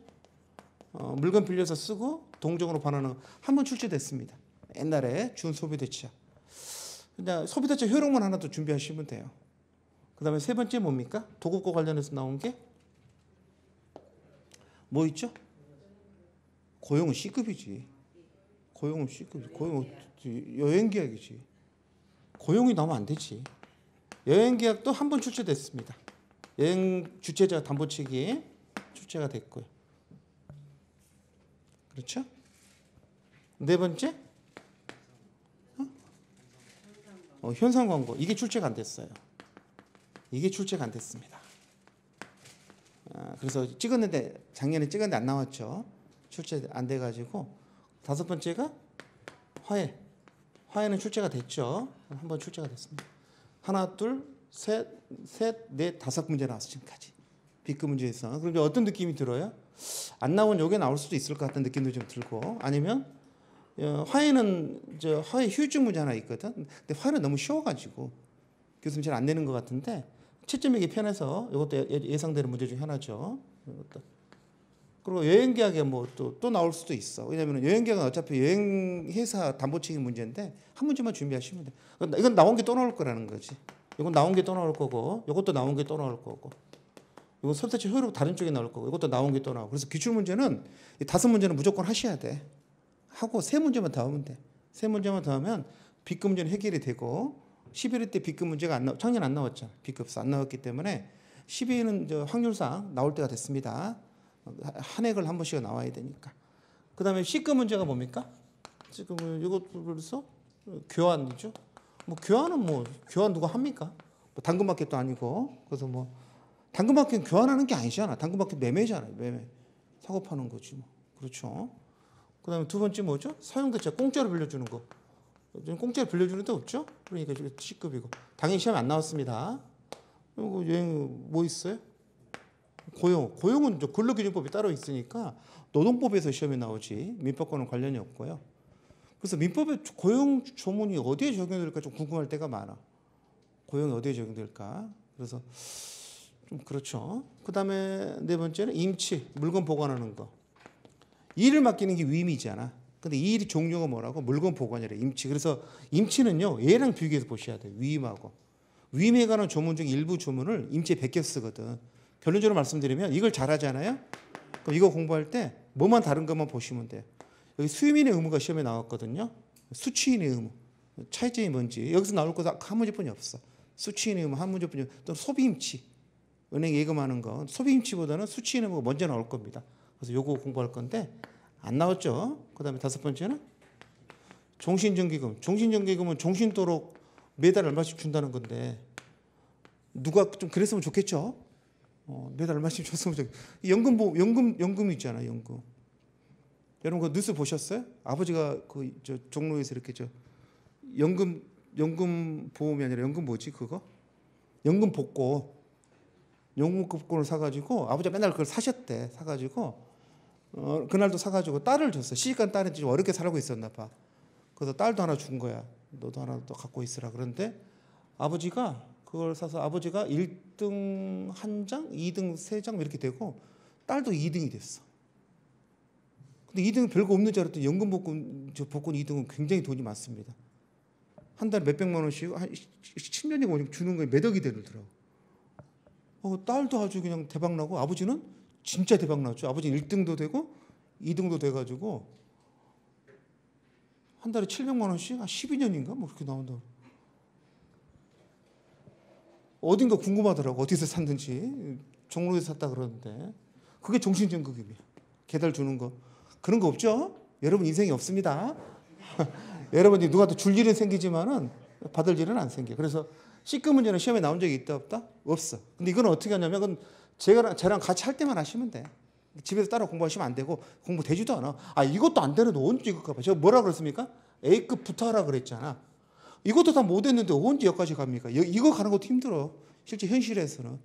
물건 빌려서 쓰고 동종으로 반환하는 한 번 출제됐습니다. 옛날에 준소비대차. 그냥 소비대차 효력만 하나 더 준비하시면 돼요. 그다음에 세 번째 뭡니까? 도급과 관련해서 나온 게 뭐 있죠? 고용은 C급이지. 고용은 C급이지. 고용은 여행계약이지. 고용이 나오면 안 되지. 여행계약도 한 번 출제됐습니다. 여행 주최자 담보책이 출제가 됐고요. 그렇죠? 네 번째? 현상 광고. 이게 출제가 안 됐어요. 이게 출제가 안 됐습니다. 그래서 작년에 찍었는데 안 나왔죠. 출제 안 돼가지고. 다섯 번째가 화해. 화해는 출제가 됐죠. 한 번 출제가 됐습니다. 하나, 둘, 셋, 넷, 5문제 나왔어 지금까지. B급 문제에서. 그럼 어떤 느낌이 들어요? 안 나온 요게 나올 수도 있을 것 같은 느낌도 좀 들고, 아니면 화해는 화해 휴증 문제 하나 있거든. 근데 화해는 너무 쉬워가지고 교수님 잘 안 내는 것 같은데 채점 매기 편해서 이것도 예상되는 문제 중에 하나죠. 이것도. 그리고 여행계약에 뭐 또 나올 수도 있어. 왜냐하면 여행계약은 어차피 여행회사 담보책임 문제인데 한 문제만 준비하시면 돼. 이건 나온 게 또 나올 거라는 거지. 이건 나온 게 또 나올 거고, 이것도 나온 게 또 나올 거고, 이건 소비대차 효력 다른 쪽에 나올 거고, 이것도 나온 게 또 나오고. 그래서 기출 문제는 이 5문제는 무조건 하셔야 돼. 하고 3문제만 더 하면 돼. 3문제만 더 하면 B급 문제는 해결이 되고, 11회 때 B급 문제가 작년 안 나왔잖아. B급서 안 나왔기 때문에 12회는 확률상 나올 때가 됐습니다. 한 획을 한 번씩 나와야 되니까. 그 다음에 C급 문제가 뭡니까? 지금 이것으로서 교환이죠. 뭐 교환은 누가 합니까? 뭐 당근마켓도 아니고. 그래서 뭐 당근마켓 교환하는 게 아니잖아. 당근마켓 매매잖아요. 매매. 사고 파는 거지 뭐. 그렇죠. 그 다음에 두 번째 뭐죠? 사용대차 공짜로 빌려주는 거. 공짜로 빌려주는 데 없죠? 그러니까 C급이고. 당연히 시험에 안 나왔습니다. 그리고 여행 뭐 있어요? 고용은 근로기준법이 따로 있으니까 노동법에서 시험에 나오지 민법과는 관련이 없고요. 그래서 민법의 고용 조문이 어디에 적용될까 좀 궁금할 때가 많아. 고용이 어디에 적용될까? 그래서 좀 그렇죠. 그 다음에 네 번째는 임치, 물건 보관하는 거. 일을 맡기는 게 위임이잖아. 근데 이 일이 종류가 뭐라고? 물건 보관이래. 임치. 그래서 임치는요, 얘랑 비교해서 보셔야 돼요. 위임하고. 위임에 관한 조문 중 일부 조문을 임치에 베껴 쓰거든. 결론적으로 말씀드리면 이걸 잘하잖아요. 그럼 이거 공부할 때 뭐만 다른 것만 보시면 돼요. 여기 수임인의 의무가 시험에 나왔거든요. 수취인의 의무. 차이점이 뭔지. 여기서 나올 거 한 문제뿐이 없어. 수취인의 의무 한 문제뿐이 없어. 또 소비임치. 은행 예금하는 거. 소비임치보다는 수취인의 의무가 먼저 나올 겁니다. 그래서 요거 공부할 건데 안 나왔죠. 그 다음에 다섯 번째는 종신정기금. 종신정기금은 종신도록 매달 얼마씩 준다는 건데 누가 좀 그랬으면 좋겠죠. 매달 얼마씩 줬으면 좋겠죠. 연금 있잖아요. 연금. 여러분 그 뉴스 보셨어요? 아버지가 종로에서 이렇게 연금 보험이 아니라 연금 뭐지 그거? 연금 복권을 사가지고 아버지가 맨날 그걸 사셨대. 사가지고 그날도 사가지고 딸을 줬어. 시집간 딸은 좀 어렵게 살고 있었나 봐. 그래서 딸도 하나 준 거야. 너도 하나 또 갖고 있으라. 그런데 아버지가 그걸 사서 아버지가 1등 1장, 2등 3장 이렇게 되고 딸도 2등이 됐어. 근데 2등은 별거 없는 줄 알았더니 연금 복권 2등은 굉장히 돈이 많습니다. 한 달에 몇백만 원씩 한 10년이고 주는 거에 몇 억이 되더라고. 딸도 아주 그냥 대박 나고 아버지는 진짜 대박 났죠. 아버지는 1등도 되고 2등도 돼가지고 한 달에 700만 원씩 한 12년인가 뭐 그렇게 나온다고. 어딘가 궁금하더라고. 어디서 샀는지. 종로에서 샀다 그러는데. 그게 종신증거금이에요. 개달 주는 거. 그런 거 없죠? 여러분 인생이 없습니다. 여러분이 누구한테 줄 일은 생기지만은 받을 일은 안 생겨. 그래서 C급 문제는 시험에 나온 적이 있다 없다? 없어. 근데 이건 어떻게 하냐면 그건 저랑 같이 할 때만 하시면 돼. 집에서 따로 공부하시면 안 되고 공부 되지도 않아. 아 이것도 안 되는데 언제 이거 봐. 제가 뭐라 그랬습니까? A급부터 하라 그랬잖아. 이것도 다 못했는데 언제 여기까지 갑니까? 이거 가는 것도 힘들어. 실제 현실에서는.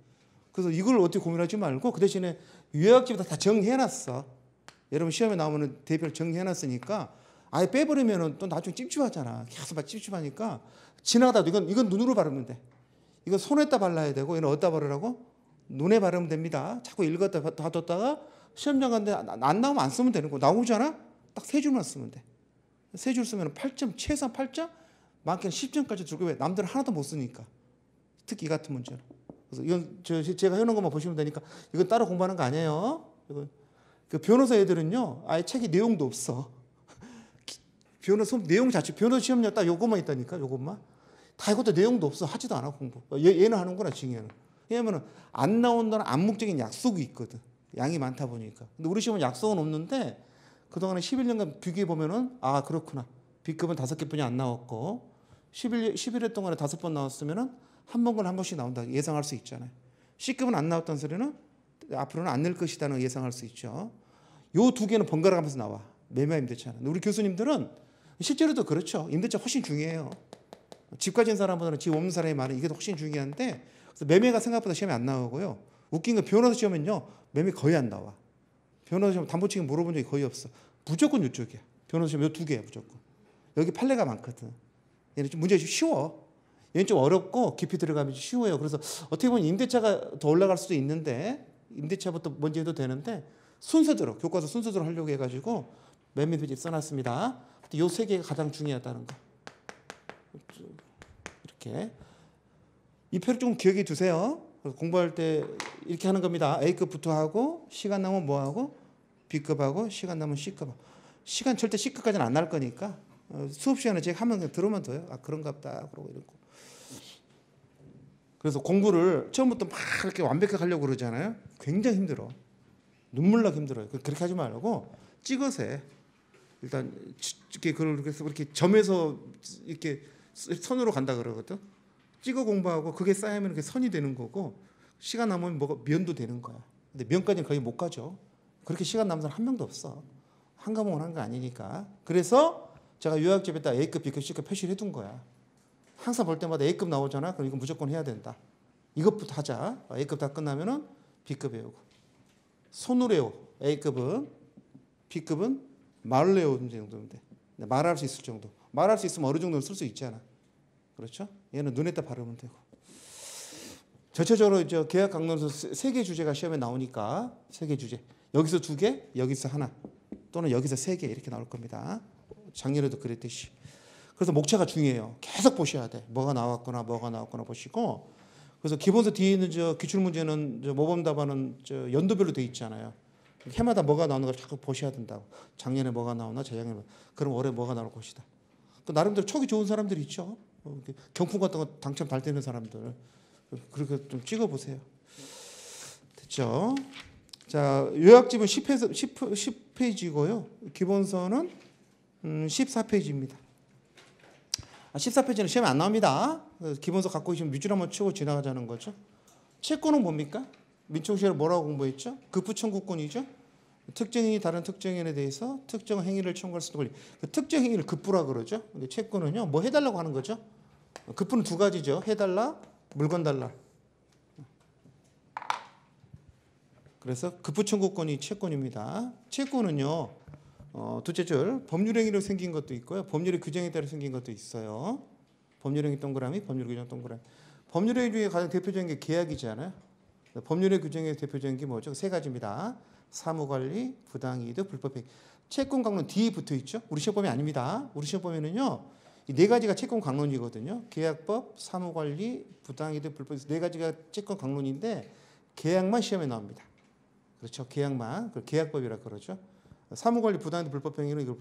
그래서 이걸 어떻게 고민하지 말고 그 대신에 요약집에다 다 정리해놨어. 여러분 시험에 나오면 대표를 정리해놨으니까 아예 빼버리면 또 나중에 찝찝하잖아. 계속 막 찝찝하니까 지나가다 이건 눈으로 바르면 돼. 이건 손에다 발라야 되고 이건 어디다 바르라고? 눈에 바르면 됩니다. 자꾸 읽었다 뒀다가 시험장 갔는데 안 나오면 안 쓰면 되는 거. 나오잖아? 딱 3줄만 쓰면 돼. 3줄 쓰면 8점, 최소한 8점? 많게는 10점까지 들고 왜? 남들은 하나도 못 쓰니까. 특히 이 같은 문제는. 그래서 이건 제가 해놓은 것만 보시면 되니까 이건 따로 공부하는 거 아니에요. 이건 그 변호사 애들은요, 아예 책에 내용도 없어. 변호사 내용 자체, 변호사 시험장 딱 요것만 있다니까, 요것만. 다 이것도 내용도 없어. 하지도 않아, 공부. 얘는 하는구나, 징에는. 왜냐면은 안 나온다는 암묵적인 약속이 있거든. 양이 많다 보니까. 근데 우리 시험은 약속은 없는데 그동안에 11년간 비교해 보면은 아, 그렇구나. B급은 5개뿐이 안 나왔고 11회 동안에 5번 나왔으면은 한 번씩 나온다. 예상할 수 있잖아요. C급은 안 나왔던 소리는 앞으로는 안 낼 것이라는 걸 예상할 수 있죠. 요 두 개는 번갈아 가면서 나와. 매매 임대차는. 우리 교수님들은 실제로도 그렇죠. 임대차 훨씬 중요해요. 집 가진 사람보다는 집 없는 사람이 많은 이게 훨씬 중요한데 그래서 매매가 생각보다 시험에 안 나오고요. 웃긴 건 변호사 시험은요. 매매 거의 안 나와. 변호사 시험 담보층이 물어본 적이 거의 없어. 무조건 이쪽이야. 변호사 시험 요 2개야 무조건. 여기 판례가 많거든. 얘는 좀 문제가 좀 쉬워. 얘는 좀 어렵고 깊이 들어가면 쉬워요. 그래서 어떻게 보면 임대차가 더 올라갈 수도 있는데 임대차부터 먼저 해도 되는데 순서대로 교과서 순서대로 하려고 해가지고 매매비집 써놨습니다. 요 3개가 가장 중요하다는 거. 이렇게 이 표를 좀 기억해 두세요. 공부할 때 이렇게 하는 겁니다. A급부터 하고 시간 나면 뭐 하고 B급하고 시간 나면 C급. 시간 절대 C급까지는 안 날 거니까 수업 시간에 제가 하면 들으면 돼요. 아 그런가 보다 그러고 이러고. 그래서 공부를 처음부터 막 이렇게 완벽하게 하려고 그러잖아요. 굉장히 힘들어. 눈물 나게 힘들어요. 그렇게 하지 말고 찍어서 해. 일단 이렇게 그렇게 점에서 이렇게 선으로 간다 그러거든. 찍어 공부하고 그게 쌓이면 그게 선이 되는 거고 시간 남으면 뭐가 면도 되는 거야. 근데 면까지는 거의 못 가죠. 그렇게 시간 남은 사람 한 명도 없어. 한 과목을 한 거 아니니까. 그래서 제가 요약집에다 A급, B급, C급 표시를 해둔 거야. 항상 볼 때마다 A급 나오잖아. 그럼 이거 무조건 해야 된다. 이것부터 하자. A급 다 끝나면은 B급 외우고. 손으로 외워. A급은 B급은 말로 외우는 정도면 돼. 말할 수 있을 정도. 말할 수 있으면 어느 정도는 쓸 수 있잖아. 그렇죠? 얘는 눈에다 바르면 되고. 전체적으로 이제 계약 강론서 3개 주제가 시험에 나오니까 3개 주제. 여기서 2개, 여기서 하나. 또는 여기서 3개 이렇게 나올 겁니다. 작년에도 그랬듯이. 그래서 목차가 중요해요. 계속 보셔야 돼. 뭐가 나왔구나 보시고. 그래서 기본서 뒤에 있는 기출 문제는 모범 답안은 연도별로 돼 있잖아요. 해마다 뭐가 나오는 걸 자꾸 보셔야 된다고. 작년에 뭐가 나오나 재작년에 그럼 올해 뭐가 나올 것이다. 또 나름대로 촉이 좋은 사람들이 있죠. 경품 같은 거 당첨 발되는 사람들. 그렇게 좀 찍어보세요. 됐죠? 자, 요약집은 10페이지고요. 기본서는 14페이지입니다. 14페이지는 시험에 안 나옵니다. 기본서 갖고 계시면 밑줄 한번 치고 지나가자는 거죠. 채권은 뭡니까? 민총시효를 뭐라고 공부했죠? 급부 청구권이죠. 특정인이 다른 특정인에 대해서 특정 행위를 청구할 수 있는 권리. 그 특정 행위를 급부라 그러죠. 근데 채권은요, 뭐 해달라고 하는 거죠. 급부는 2가지죠. 해달라, 물건 달라. 그래서 급부 청구권이 채권입니다. 채권은요, 둘째 줄 법률행위로 생긴 것도 있고요. 법률의 규정에 따라 생긴 것도 있어요. 법률행위 동그라미, 법률규정 동그라미. 법률행위 중에 가장 대표적인 게 계약이잖아요. 법률의 규정의 대표적인 게 뭐죠? 3가지입니다. 사무관리, 부당이득, 불법행위. 채권 강론 뒤에 붙어 있죠. 우리 시험범위 아닙니다. 우리 시험범위는요, 이 4가지가 채권 강론이거든요. 계약법, 사무관리, 부당이득, 불법행위. 4가지가 채권 강론인데 계약만 시험에 나옵니다. 그렇죠. 계약만. 그걸 계약법이라 그러죠. 사무관리, 부당이득, 불법행위는 이걸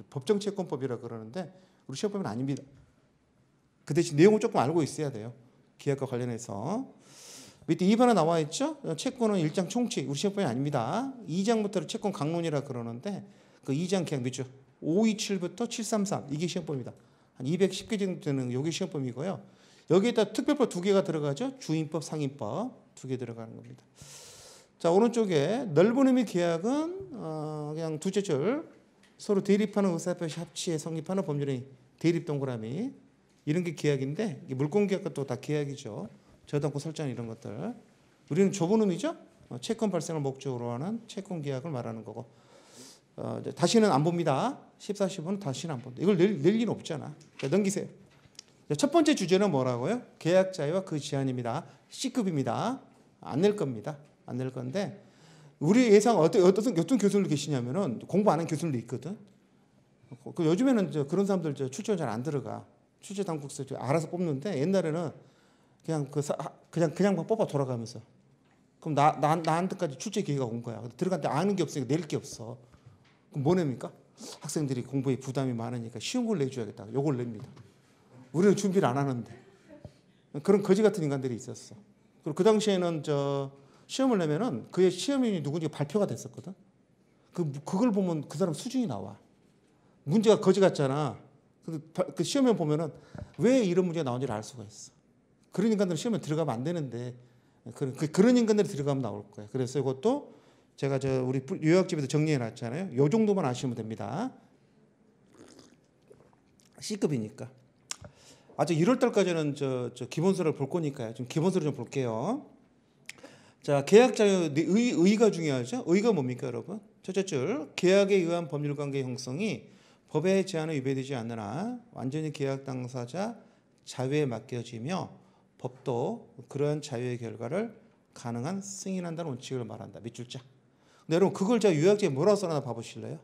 법정채권법이라 그러는데 우리 시험범위는 아닙니다. 그 대신 내용을 조금 알고 있어야 돼요. 계약과 관련해서. 밑에 2번에 나와 있죠. 채권은 1장 총칙, 우리 시험법이 아닙니다. 2장부터를 채권 강론이라 그러는데 그 2장 계약 몇 주? 527부터 733 이게 시험법입니다. 한 210개 정도 되는 여기 시험법이고요. 여기에다 특별법 2개가 들어가죠. 주임법, 상임법 2개 들어가는 겁니다. 자, 오른쪽에 넓은 의미 계약은 그냥 두째 줄 서로 대립하는 의사표시 합치에 성립하는 법률의 대립 동그라미 이런 게 계약인데 물권 계약과 또 다 계약이죠. 저당권 설정 이런 것들. 우리는 좁은 의미죠. 채권 발생을 목적으로 하는 채권 계약을 말하는 거고. 다시는 안 봅니다. 14, 15는 다시는 안 본다. 이걸 낼 리는 없잖아. 자, 넘기세요. 첫 번째 주제는 뭐라고요? 계약자와 그 지한입니다. C급입니다. 안 낼 겁니다. 안 낼 건데 우리 예상 어떤 교수님들 계시냐면은 공부 안 한 교수님도 있거든. 그 요즘에는 그런 사람들 출제 잘 안 들어가. 출제 당국서 알아서 뽑는데 옛날에는 그냥 뽑아 돌아가면서 그럼 나한테까지 출제 기회가 온 거야. 들어갔는데 아는 게 없으니까 낼 게 없어. 그럼 뭐 냅니까? 학생들이 공부에 부담이 많으니까 쉬운 걸 내줘야겠다. 요걸 냅니다. 우리는 준비를 안 하는데 그런 거지 같은 인간들이 있었어. 그리고 그 당시에는 시험을 내면은 그의 시험인이 누군지 발표가 됐었거든. 그걸 보면 그 사람 수준이 나와. 문제가 거지 같잖아. 그 시험에 보면은 왜 이런 문제가 나온지를 알 수가 있어. 그런 인간들은 시험에 들어가면 안 되는데 그런 인간들이 들어가면 나올 거야. 그래서 이것도 제가 우리 요약집에도 정리해 놨잖아요. 요 정도만 아시면 됩니다. C급이니까. 아직 1월 달까지는 기본서를 볼 거니까요. 좀 기본서를 좀 볼게요. 자, 계약 자유 의의가 중요하죠. 의의가 뭡니까, 여러분? 첫째 줄 계약에 의한 법률 관계 형성이 법의 제한에 위배되지 않느나 완전히 계약 당사자 자유에 맡겨지며 법도 그러한 자유의 결과를 가능한 승인한다는 원칙을 말한다. 밑줄자. 근데 여러분 그걸 제가 요약집에 뭐라고 써놨나 봐보실래요?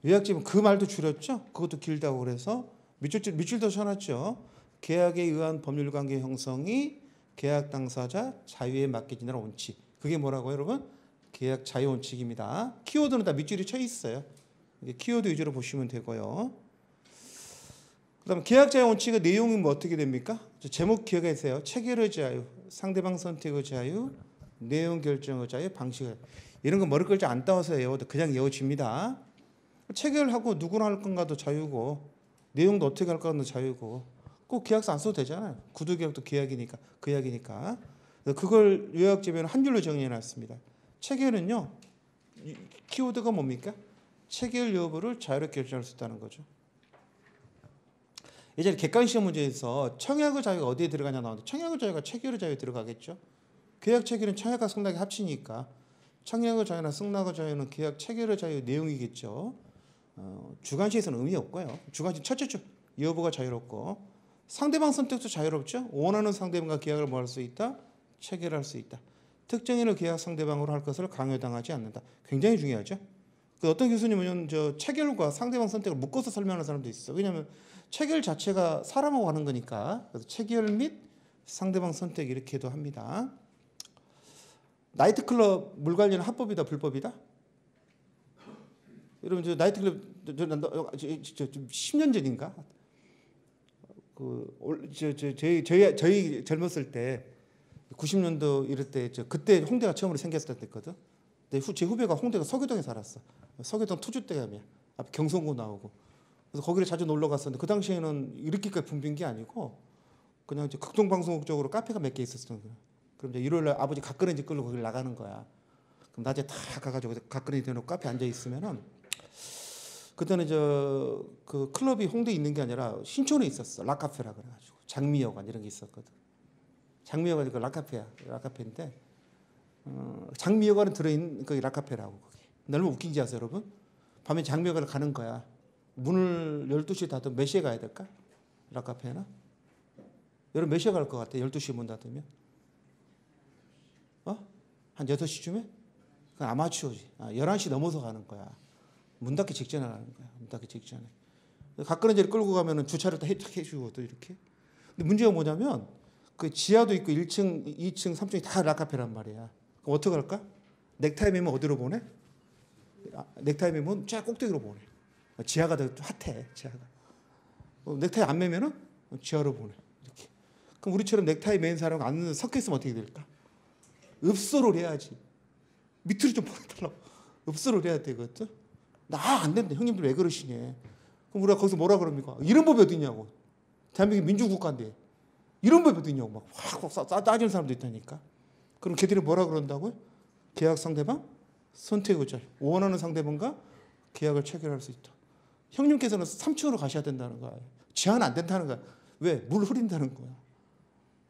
요약집은 그 말도 줄였죠. 그것도 길다고 그래서 밑줄도 써놨죠. 계약에 의한 법률관계 형성이 계약 당사자 자유에 맡겨진다는 원칙. 그게 뭐라고요, 여러분? 계약 자유 원칙입니다. 키워드는 다 밑줄이 쳐 있어요. 키워드 위주로 보시면 되고요. 그다음 계약 자유 원칙의 내용이 뭐 어떻게 됩니까? 제목 기억하세요. 체결의 자유, 상대방 선택의 자유, 내용 결정의 자유, 방식을 이런 거 머리 끌지 안 따와서 외워도 그냥 외워집니다. 체결하고 누구나 할 건가도 자유고 내용도 어떻게 할 건가도 자유고 꼭 계약서 안 써도 되잖아요. 구두계약도 계약이니까 그 이야기니까. 그걸 요약집에는 한 줄로 정리해놨습니다. 체결은요. 키워드가 뭡니까? 체결 여부를 자유롭게 결정할 수 있다는 거죠. 예전에 객관시험 문제에서 청약의 자유가 어디에 들어가냐 나오는데 청약의 자유가 체결의 자유에 들어가겠죠. 계약 체결은 청약과 승낙이 합치니까 청약의 자유나 승낙의 자유는 계약 체결의 자유 내용이겠죠. 주관시에서는 의미 없고요. 주관시 첫째 줄 여부가 자유롭고 상대방 선택도 자유롭죠. 원하는 상대방과 계약을 뭐 할 수 있다? 체결할 수 있다. 특정인을 계약 상대방으로 할 것을 강요당하지 않는다. 굉장히 중요하죠. 어떤 교수님은 체결과 상대방 선택을 묶어서 설명하는 사람도 있어. 왜냐하면 체결 자체가 사람하고 하는 거니까. 그래서 체결 및 상대방 선택 이렇게도 합니다. 나이트클럽 물 관리는 합법이다, 불법이다? 여러분 저 나이트클럽 10년 전인가? 저희 젊었을 때 90년도 이럴 때 그때 홍대가 처음으로 생겼을 때거든. 근데 제 후배가 홍대가 서교동에 살았어. 서교동 투주대감이야. 앞에 경성고 나오고. 그래서 거기를 자주 놀러 갔었는데 그 당시에는 이렇게까지 붐빈 게 아니고 그냥 극동방송국적으로 카페가 몇 개 있었던 거야. 그럼 이제 일요일 날 아버지 갓그레인지 끌고 거기 나가는 거야. 그럼 낮에 다 가가지고 갓그레인지 대놓고 카페 앉아 있으면은 그때는 그 클럽이 홍대에 있는 게 아니라 신촌에 있었어. 락카페라 그래가지고 장미여관 이런 게 있었거든. 장미여관이 그 락카페야. 락카페인데 장미여관은 들어있는 그 락카페라고 거기. 너무 웃긴지 아세요, 여러분? 밤에 장미여관을 가는 거야. 문을 12시에 닫으면 몇 시에 가야 될까? 락카페나? 여러분 몇 시에 갈 것 같아? 12시에 문 닫으면? 한 6시쯤에? 그건 아마추어지. 11시 넘어서 가는 거야. 문 닫기 직전에 가는 거야. 문 닫기 직전에. 갓그레인지를 끌고 가면은 주차를 다 해주고 또 이렇게. 근데 문제가 뭐냐면 그 지하도 있고 1층, 2층, 3층이 다 락카페란 말이야. 그럼 어떻게 할까? 넥타이 매면 어디로 보내? 넥타이 매면 쫙 꼭대기로 보내. 지하가 더 핫해. 지하가. 넥타이 안 매면은 지하로 보내. 이렇게. 그럼 우리처럼 넥타이 맨 사람 안 섞여 있으면 어떻게 될까? 읍소를 해야지. 밑으로 좀 보내달라고. 읍소를 해야 되거든. 나 안 된다. 형님들 왜 그러시냐. 그럼 우리가 거기서 뭐라 그럽니까? 이런 법이 어디 있냐고. 대한민국 민주국가인데 이런 법이 어디 있냐고 막 확 따지는 사람도 있다니까. 그럼 걔들이 뭐라 그런다고요? 계약 상대방 선택 의절. 원하는 상대방과 계약을 체결할 수 있다. 형님께서는 3층으로 가셔야 된다는 거야. 제한 안 된다는 거야. 왜? 물 흐린다는 거야.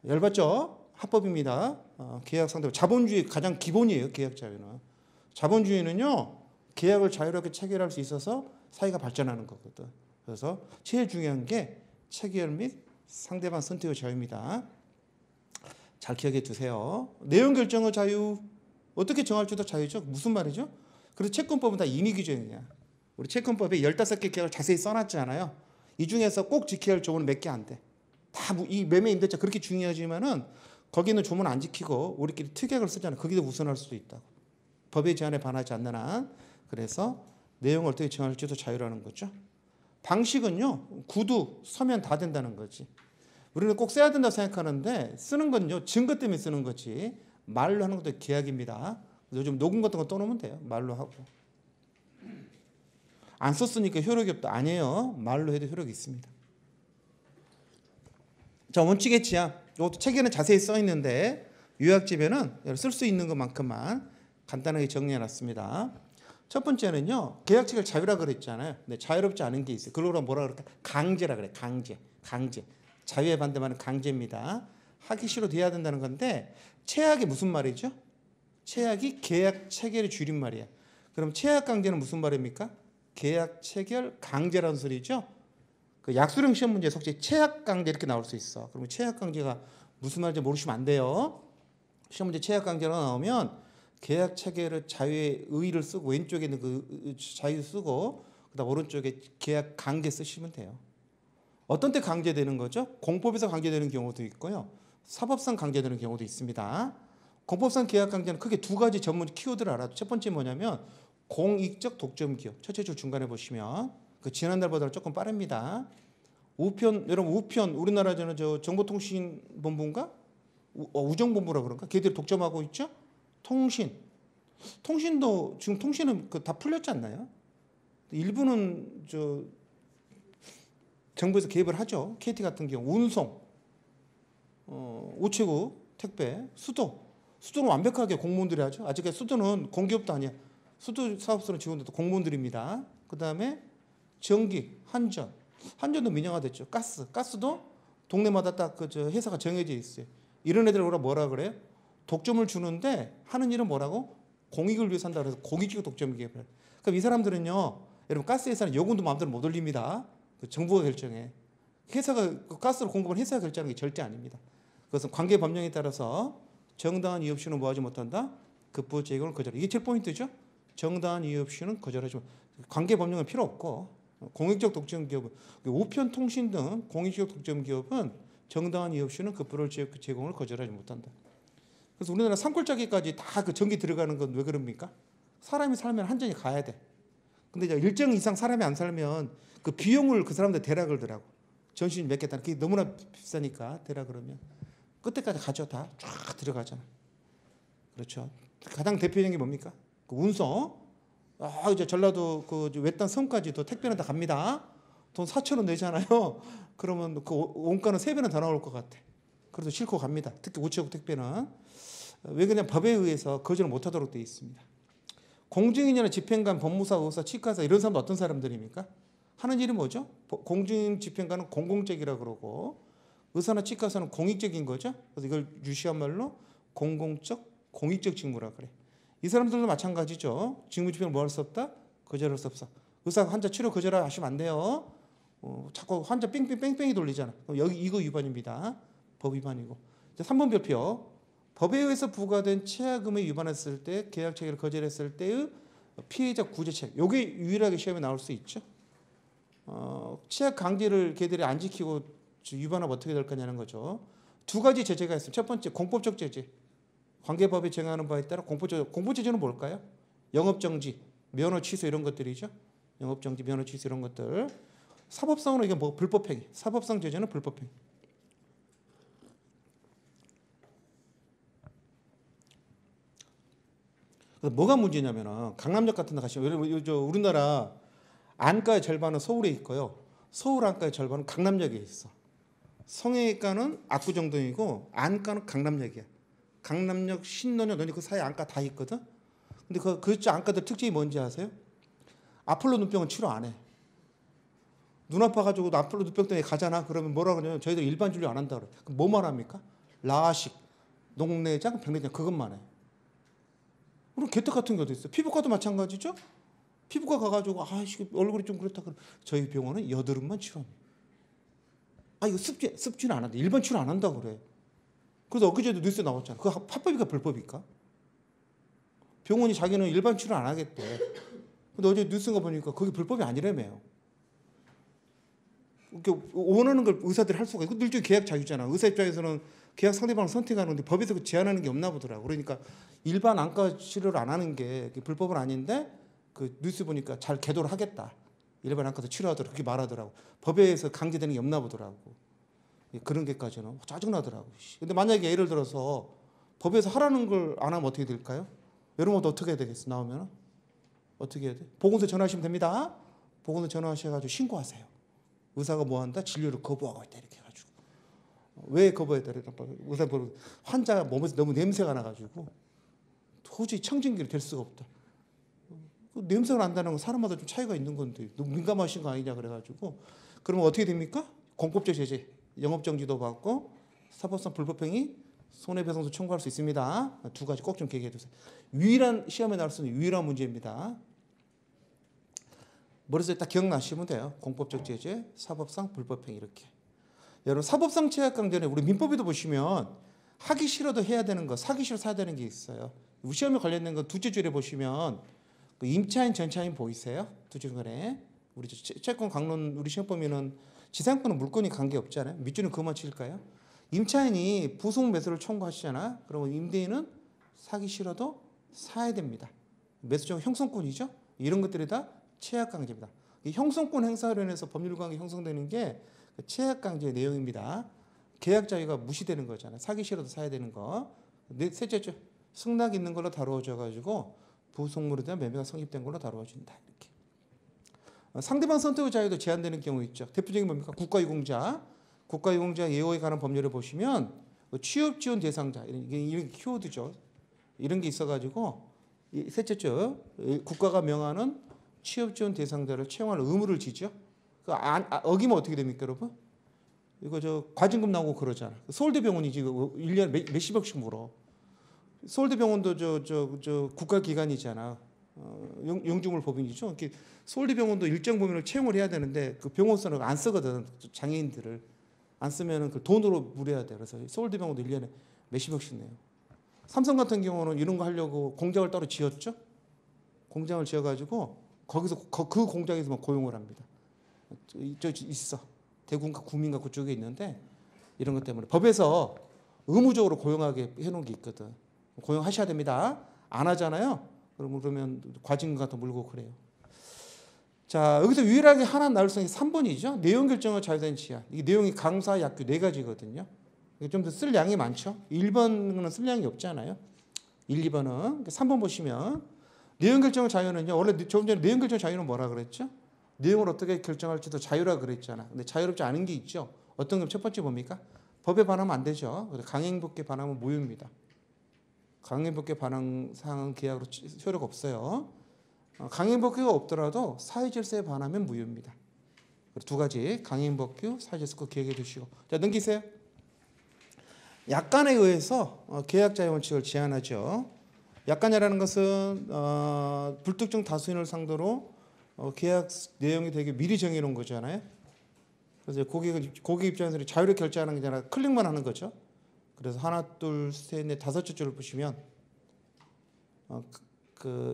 열받죠? 합법입니다. 계약 상대방. 자본주의 가장 기본이에요. 계약 자유는. 자본주의는요. 계약을 자유롭게 체결할 수 있어서 사회가 발전하는 거거든. 그래서 제일 중요한 게 체결 및 상대방 선택의 자유입니다. 잘 기억해 두세요. 내용 결정의 자유. 어떻게 정할지도 자유죠. 무슨 말이죠? 그래서 채권법은 다 임의 규정이야. 우리 채권법에 15개 계약을 자세히 써놨잖아요. 이 중에서 꼭 지켜야 할 조문은 몇 개 안 돼. 다 이 매매 임대차 그렇게 중요하지만은 거기는 조문 안 지키고 우리끼리 특약을 쓰잖아요. 거기도 우선할 수도 있다고. 법의 제한에 반하지 않는 한. 그래서 내용을 어떻게 정할지도 자유라는 거죠. 방식은요. 구두, 서면 다 된다는 거지. 우리는 꼭 써야 된다고 생각하는데 쓰는 건요. 증거 때문에 쓰는 거지. 말로 하는 것도 계약입니다. 요즘 녹음 같은 거 떠놓으면 돼요. 말로 하고. 안 썼으니까 효력이 없다. 아니에요. 말로 해도 효력이 있습니다. 자, 원칙의 지향. 이것도 책에는 자세히 써 있는데 요약집에는 쓸 수 있는 것만큼만 간단하게 정리해놨습니다. 첫 번째는요. 계약책을 자유라 그랬잖아요. 근데 자유롭지 않은 게 있어요. 그걸 뭐라 그럴까? 강제라 그래. 강제. 자유의 반대말은 강제입니다. 하기 싫어도 해야 된다는 건데 최악이 무슨 말이죠? 최악이 계약 체결의 줄임말이야. 그럼 최악 강제는 무슨 말입니까? 계약 체결 강제라는 소리죠. 그 약수령 시험 문제에 속지 최악 강제 이렇게 나올 수 있어. 그러면 최악 강제가 무슨 말인지 모르시면 안 돼요. 시험 문제 최악 강제가 나오면 계약 체결의 자유의 의의를 쓰고 왼쪽에 있는 그 자유 쓰고 그다음 오른쪽에 계약 강제 쓰시면 돼요. 어떤 때 강제되는 거죠? 공법에서 강제되는 경우도 있고요. 사법상 강제되는 경우도 있습니다. 공법상 계약 강제는 크게 두 가지 전문 키워드를 알아도 첫 번째 뭐냐면 공익적 독점 기업. 첫째 줄 중간에 보시면 그 지난달보다는 조금 빠릅니다. 우편 여러분 우편 우리나라 저 정보통신본부인가 우정본부라 그런가? 걔들이 독점하고 있죠? 통신도 지금 통신은 다 풀렸지 않나요? 일부는 저 정부에서 개입을 하죠. KT 같은 경우 운송, 우체국, 택배, 수도는 완벽하게 공무원들이 하죠. 아직 수도는 공기업도 아니야. 수도 사업소는 직원들도 공무원들입니다. 그 다음에 전기, 한전도 민영화됐죠. 가스도 동네마다 딱 그 회사가 정해져 있어요. 이런 애들 뭐라 그래요? 독점을 주는데 하는 일은 뭐라고? 공익을 위해서 한다 그래서 공익적 독점 기업을. 그럼 이 사람들은요, 여러분 가스 회사는 요금도 마음대로 못 올립니다. 그 정부가 결정해. 회사가 그 가스를 공급을 회사가 결정하는 게 절대 아닙니다. 그것은 관계 법령에 따라서 정당한 이유 없이는 뭐하지 못한다? 급부 제공을 거절. 이게 제일 포인트죠. 정당한 이유 없이는 거절하지 못. 관계 법령은 필요 없고 공익적 독점 기업은 우편 통신 등 공익적 독점 기업은 정당한 이유 없이는 급부를 제공을 거절하지 못한다. 그래서 우리나라 산골짜기까지 다 그 전기 들어가는 건 왜 그럽니까? 사람이 살면 한전이 가야 돼. 근데 이제 일정 이상 사람이 안 살면 그 비용을 그 사람들 대라 그러더라고. 전신 몇 개 따라. 그게 너무나 비싸니까 대라 그러면 끝에까지 가죠. 다 쫙 들어가잖아. 그렇죠. 가장 대표적인 게 뭡니까? 그 운송. 이제 전라도 그 외딴 섬까지도 택배는 다 갑니다. 돈 4,000원 내잖아요. 그러면 그 원가는 3배는 더 나올 것 같아. 그래도 싣고 갑니다. 특히 우체국 택배는. 왜 그냥 법에 의해서 거절을 못하도록 되어 있습니다. 공증인이나 집행관, 법무사, 의사, 치과사 이런 사람도 어떤 사람들입니까? 하는 일이 뭐죠? 공증인, 집행관은 공공적이라 그러고 의사나 치과사는 공익적인 거죠. 그래서 이걸 유시한 말로 공공적, 공익적 직무라 그래. 이 사람들도 마찬가지죠. 직무 집행을 뭐 할 수 없다? 거절할 수 없어. 의사가 환자 치료 거절하시면 안 돼요. 자꾸 환자 뺑뺑이 돌리잖아. 여기 이거 위반입니다. 법 위반이고. 3번 별표. 법에 의해서 부과된 최하금을 위반했을 때 계약 체결을 거절했을 때의 피해자 구제책. 이게 유일하게 시험에 나올 수 있죠. 최악 강제를 걔들이 안 지키고 위반하면 어떻게 될 거냐는 거죠. 두 가지 제재가 있습니다. 첫 번째 공법적 제재. 관계법이 정하는 바에 따라 공법제재는 뭘까요? 영업정지, 면허 취소 이런 것들이죠. 영업정지, 면허 취소 이런 것들. 사법상으로 이게 뭐 불법행위. 사법상 제재는 불법행위. 그래서 뭐가 문제냐면은 강남역 같은 데 가시면 우리나라 안과의 절반은 서울에 있고요. 서울 안과의 절반은 강남역에 있어. 성형외과는 압구정동이고 안과는 강남역이야. 강남역, 신논현, 논현 그 사이 안과 다 있거든. 근데 그 안과들 특징이 뭔지 아세요? 아폴로 눈병은 치료 안 해. 눈 아파가지고 아폴로 눈병 때문에 가잖아. 그러면 뭐라 그러냐면 저희들 일반 진료 안 한다 그래. 그럼 뭐만 합니까? 라식, 녹내장, 백내장 그것만 해. 그럼 개떡 같은 경우도 있어. 피부과도 마찬가지죠. 피부과 가가지고 아씨 얼굴이 좀 그렇다 그래. 저희 병원은 여드름만 치료합니다. 아 이거 습지는 안 한다. 일반 치료 안 한다 그래. 그래서 엊그제도 뉴스에 나왔잖아. 그거 합법이까 불법일까? 병원이 자기는 일반 치료 안 하겠대. 근데 어제 뉴스가 보니까 그게 불법이 아니라며요. 원하는 걸 의사들이 할 수가 있고 일종의 계약 자유잖아. 의사 입장에서는 계약 상대방을 선택하는데 법에서 그 제한하는 게 없나 보더라고. 그러니까 일반 안과 치료를 안 하는 게 불법은 아닌데 그 뉴스 보니까 잘 계도를 하겠다. 일반 안과도 치료하더라고. 그렇게 말하더라고. 법에서 강제되는 게 없나 보더라고. 그런 게까지는 짜증나더라고. 근데 만약에 예를 들어서 법에서 하라는 걸 안 하면 어떻게 될까요? 여러분도 어떻게 해야 되겠어? 나오면 어떻게 해야 돼? 보건소에 전화하시면 됩니다. 보건소 전화하셔가지고 신고하세요. 의사가 뭐 한다? 진료를 거부하고 있다 이렇게 해가지고. 왜 거부했다? 의사 환자 몸에서 너무 냄새가 나가지고 도저히 청진기를 댈 수가 없다. 냄새가 난다는 건 사람마다 좀 차이가 있는 건데 너무 민감하신 거 아니냐 그래가지고 그러면 어떻게 됩니까? 공법적 제재, 영업정지도 받고 사법상 불법행위, 손해배상도 청구할 수 있습니다. 두 가지 꼭 좀 기억해 두세요. 유일한 시험에 나올 수 있는 유일한 문제입니다. 머릿속에 딱 기억나시면 돼요. 공법적 제재, 사법상 불법행위 이렇게. 여러분 사법상 제약강제는 우리 민법에도 보시면 하기 싫어도 해야 되는 거, 사기 싫어 사야 되는 게 있어요. 시험에 관련된 거 두째 줄에 보시면 그 임차인 전차인 보이세요? 두째 줄에 우리 채권 강론 우리 시험 보면은 지상권은 물권이 관계 없잖아요. 밑줄은 그만 칠까요? 임차인이 부속 매수를 청구하시잖아. 그러면 임대인은 사기 싫어도 사야 됩니다. 매수적 형성권이죠. 이런 것들이 다 채약강제입니다. 이 형성권 행사로 인해서 법률관계 형성되는 게 채약강제의 내용입니다. 계약 자유가 무시되는 거잖아요. 사기 싫어도 사야 되는 거. 셋째죠. 승낙 있는 걸로 다루어져 가지고 부속물에 대한 매매가 성립된 걸로 다루어진다. 이렇게. 상대방 선택의 자유도 제한되는 경우 있죠. 대표적인 뭡니까? 국가유공자. 국가유공자 예우에 관한 법률을 보시면 취업지원 대상자 이런 키워드죠. 이런 게 있어가지고 셋째죠. 국가가 명하는 취업지원 대상자를 채용할 의무를 지죠. 어기면 어떻게 됩니까, 여러분? 이거 과징금 나오고 그러잖아. 서울대병원이 지금 1년에 몇십억씩 물어. 서울대병원도 국가기관이잖아. 영주물 법인이죠. 서울대병원도 일정 범위를 채용을 해야 되는데 그 병원수는 안 쓰거든. 장애인들을 안 쓰면은 그 돈으로 물어야 돼. 그래서 서울대병원도 1년에 몇십억씩 내요. 삼성 같은 경우는 이런 거 하려고 공장을 따로 지었죠. 공장을 지어가지고 거기서 그 공장에서만 고용을 합니다. 저 있어. 대구인가 구민가 그쪽에 있는데 이런 것 때문에 법에서 의무적으로 고용하게 해놓은 게 있거든. 고용하셔야 됩니다. 안 하잖아요. 그러면 과징금 같은 거 물고 그래요. 자, 여기서 유일하게 하나 나올 수 있는 게 3번이죠. 내용 결정을 자유된 제한. 이게 내용이 강사, 약규 4가지거든요. 좀 더 쓸 양이 많죠. 1번은 쓸 양이 없잖아요. 1, 2번은. 3번 보시면 내용 결정을 자유는요. 원래 조금 전에 내용 결정 자유는 뭐라 그랬죠? 내용을 어떻게 결정할지도 자유라 그랬잖아. 근데 자유롭지 않은 게 있죠. 어떤 게 첫 번째 뭡니까? 법에 반하면 안 되죠. 강행법규에 반하면 무효입니다. 강행법규에 반한 사항은 계약으로 효력가 없어요. 강행법규가 없더라도 사회질서에 반하면 무효입니다. 두 가지 강행법규, 사회질서 꼭 기억해 두시고. 자, 넘기세요. 약관에 의해서 계약자의 원칙을 제한하죠. 약관이라는 것은 불특정 다수인을 상대로 계약 내용이 되게 미리 정해놓은 거잖아요. 그래서 고객 입장에서 자유롭게 결제하는 게 아니라 클릭만 하는 거죠. 그래서 하나, 둘, 셋, 넷, 5째 줄을 보시면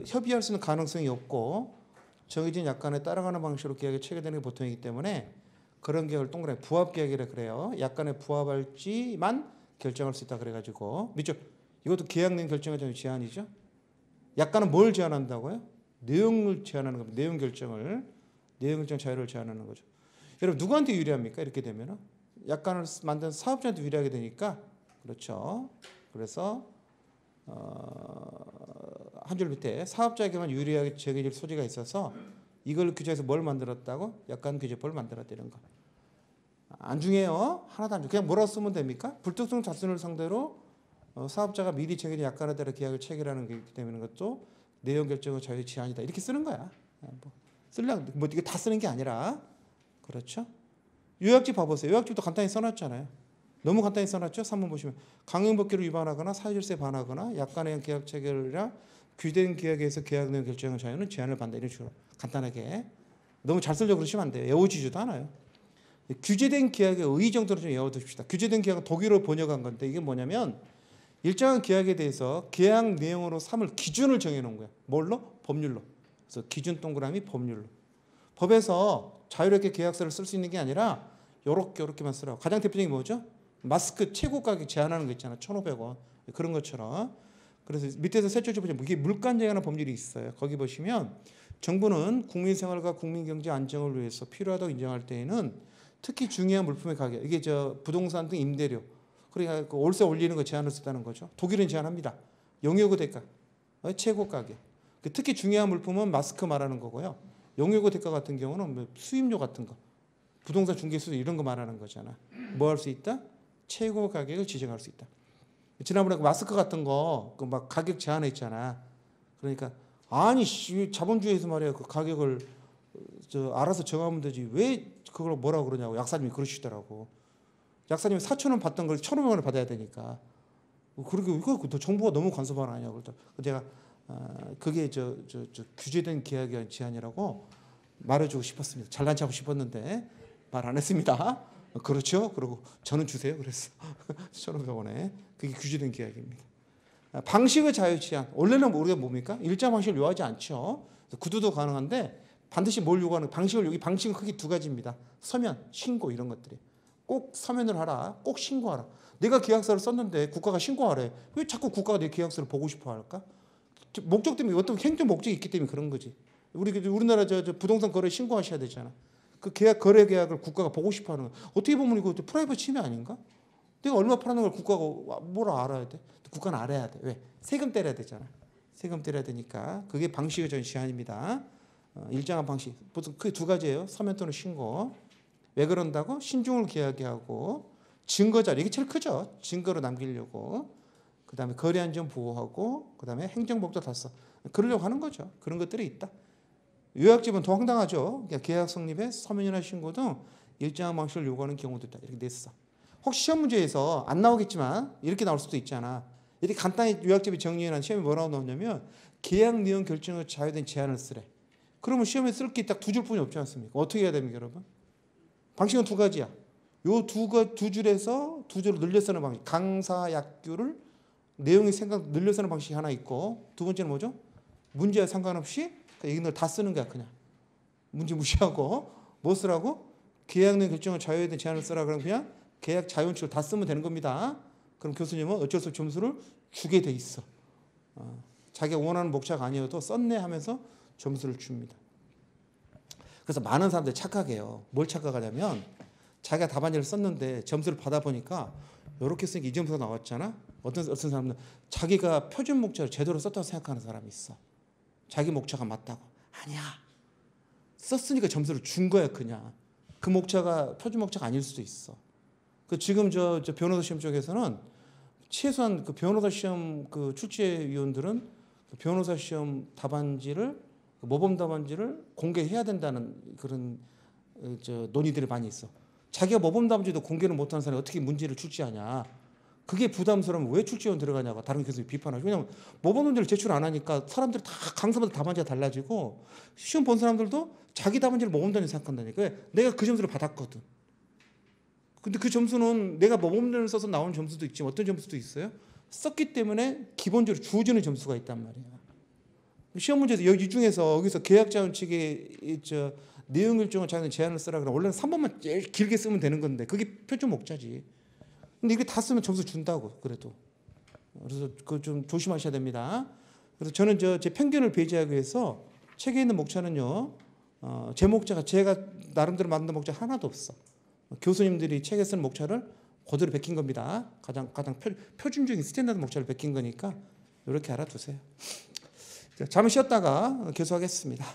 협의할 수 있는 가능성이 없고 정해진 약관에 따라가는 방식으로 계약이 체결되는 게 보통이기 때문에 그런 계약을 동그라미 부합 계약이라 그래요. 약관에 부합할지만 결정할 수 있다 그래가지고 밑줄 이것도 계약 내용 결정에 대한 제한이죠. 약관은 뭘 제한한다고요? 내용을 제한하는 겁니다. 내용 결정 자유를 제한하는 거죠. 여러분 누구한테 유리합니까? 이렇게 되면은 약관을 만든 사업자한테 유리하게 되니까 그렇죠. 그래서 한 줄 밑에 사업자에게만 유리하게 정해질 소지가 있어서 이걸 규정해서 뭘 만들었다고? 약관 규제법을 만들었다 이런 거. 안 중요해요. 하나도 안 중요해. 그냥 뭐라고 쓰면 됩니까? 불특정 자손을 상대로 사업자가 미리 정해진 약관에 따라 계약을 체결하는 게 있기 때문에 것도 내용 결정의 자유 제한이다. 이렇게 쓰는 거야. 뭐 이게 다 쓰는 게 아니라 그렇죠? 요약집 봐보세요. 요약집도 간단히 써놨잖아요. 너무 간단히 써놨죠? 3번 보시면 강행법규를 위반하거나 사유질서에 반하거나 약관에 의한 계약 체결이나 규정된 계약에서 계약 내용 결정의 자유는 제한을 받는다. 이런 식으로 간단하게. 너무 잘 쓰려고 그러시면 안 돼요. 외워지지도 않아요. 규제된 계약의 의의 정도로 좀 외워두십시다. 규제된 계약은 독일어로 번역한 건데 이게 뭐냐면 일정한 계약에 대해서 계약 내용으로 삼을 기준을 정해놓은 거야. 뭘로? 법률로. 그래서 기준 동그라미 법률로. 법에서 자유롭게 계약서를 쓸 수 있는 게 아니라 요렇게만 쓰라고. 가장 대표적인 게 뭐죠? 마스크 최고 가격 제한하는 거 있잖아. 1,500원. 그런 것처럼. 그래서 밑에서 세 줄째 보시면 이게 물가 제한하는 법률이 있어요. 거기 보시면 정부는 국민 생활과 국민 경제 안정을 위해서 필요하다고 인정할 때에는 특히 중요한 물품의 가격, 이게 부동산 등 임대료, 그러니까 그 월세 올리는 거 제한을 썼다는 거죠. 독일은 제한합니다. 용역의 대가, 최고 가격. 특히 중요한 물품은 마스크 말하는 거고요. 용역의 대가 같은 경우는 뭐 수입료 같은 거, 부동산 중개수 이런 거 말하는 거잖아. 뭐 할 수 있다? 최고 가격을 지정할 수 있다. 지난번에 그 마스크 같은 거 그 막 가격 제한했잖아. 그러니까 아니 자본주의에서 말이야 그 가격을 알아서 정하면 되지 왜 그걸 뭐라고 그러냐고 약사님이 그러시더라고. 약사님이 4,000원 받던 걸 1,500원을 받아야 되니까. 그리고 이거 정부가 너무 간섭하는 아니냐고. 제가 그게 규제된 계약의 제한이라고 말해주고 싶었습니다. 잘난 척하고 싶었는데 말 안 했습니다. 그렇죠? 그리고 저는 주세요. 그랬어. 1,500원에. 그게 규제된 계약입니다. 방식의 자유 제한. 원래는 우리가 뭡니까? 일자 방식을 요하지 않죠. 구두도 가능한데 반드시 뭘 요구하는 방식을 여기 방식은 크게 두 가지입니다. 서면, 신고 이런 것들이. 꼭 서면을 하라. 꼭 신고하라. 내가 계약서를 썼는데 국가가 신고하래. 왜 자꾸 국가가 내 계약서를 보고 싶어 할까? 목적 때문에 어떤 행정 목적이 있기 때문에 그런 거지. 우리나라 부동산 거래 신고하셔야 되잖아. 그 거래 계약을 국가가 보고 싶어 하는 거. 어떻게 보면 이거 프라이버시 침해 아닌가? 내가 얼마 팔았는 걸 국가가 뭘 알아야 돼? 국가는 알아야 돼. 왜? 세금 때려야 되잖아. 세금 때려야 되니까. 그게 방식의 전 제한입니다. 일정한 방식. 보통 크게 두 가지예요. 서면 또는 신고. 왜 그런다고? 신중을 기하게 하고 증거자료. 이게 제일 크죠. 증거로 남기려고. 그 다음에 거래 안전 보호하고 그 다음에 행정복도 달성. 그러려고 하는 거죠. 그런 것들이 있다. 요약집은 더 황당하죠. 그러니까 계약 성립에 서면이나 신고 등 일정한 방식을 요구하는 경우도 있다. 이렇게 냈어. 혹시 시험 문제에서 안 나오겠지만 이렇게 나올 수도 있잖아. 이렇게 간단히 요약집이 정리해놓은 시험에 뭐라고 나오냐면 계약 내용 결정의 자유된 제한을 쓰래. 그러면 시험에 쓸 게 딱 두 줄뿐이 없지 않습니까? 어떻게 해야 됩니까, 여러분? 방식은 두 가지야. 요 두 줄에서 두 줄을 늘려 쓰는 방식. 강사 약규를 내용이 늘려 쓰는 방식이 하나 있고 두 번째는 뭐죠? 문제와 상관없이 이걸 다 쓰는 거야, 그냥. 문제 무시하고 뭐 쓰라고? 계약 내용 결정의 자유에 대한 제한을 쓰라 그러면 그냥 계약 자유원칙을 다 쓰면 되는 겁니다. 그럼 교수님은 어쩔 수 없이 점수를 주게 돼 있어. 자기가 원하는 목차가 아니어도 썼네 하면서 점수를 줍니다. 그래서 많은 사람들이 착각해요. 뭘 착각하냐면 자기가 답안지를 썼는데 점수를 받아보니까 이렇게 쓰니까 이 점수가 나왔잖아. 어떤 사람은 자기가 표준 목차를 제대로 썼다고 생각하는 사람이 있어. 자기 목차가 맞다고. 아니야. 썼으니까 점수를 준 거야 그냥. 그 목차가 표준 목차가 아닐 수도 있어. 그 지금 저 변호사 시험 쪽에서는 최소한 그 변호사 시험 그 출제위원들은 그 변호사 시험 답안지를 모범 답안지를 공개해야 된다는 그런 논의들이 많이 있어. 자기가 모범 답안지도 공개를 못하는 사람이 어떻게 문제를 출제하냐. 그게 부담스러우면 왜 출제위원 들어가냐고 다른 교수님이 비판하죠. 왜냐하면 모범 문제를 제출 안 하니까 사람들이 다 강사마다 답안지가 달라지고 시험 본 사람들도 자기 답안지를 모범 답안지 생각한다니까. 내가 그 점수를 받았거든. 근데 그 점수는 내가 모범전을 써서 나오는 점수도 있지만 어떤 점수도 있어요. 썼기 때문에 기본적으로 주어지는 점수가 있단 말이야. 시험 문제에서 이 중에서 여기서 계약자원 측의 내용 일정을 자기는 제한을 쓰라 그러면 원래는 3번만 제일 길게 쓰면 되는 건데 그게 표준 목차지. 근데 이게 다 쓰면 점수 준다고 그래도. 그래서 그 좀 조심하셔야 됩니다. 그래서 저는 제 편견을 배제하기 위해서 책에 있는 목차는요. 제 목차가 제가 나름대로 만든 목차 하나도 없어. 교수님들이 책에 쓴 목차를 그대로 베낀 겁니다. 가장 표준적인 스탠다드 목차를 베낀 거니까 이렇게 알아두세요. 잠을 쉬었다가 계속하겠습니다.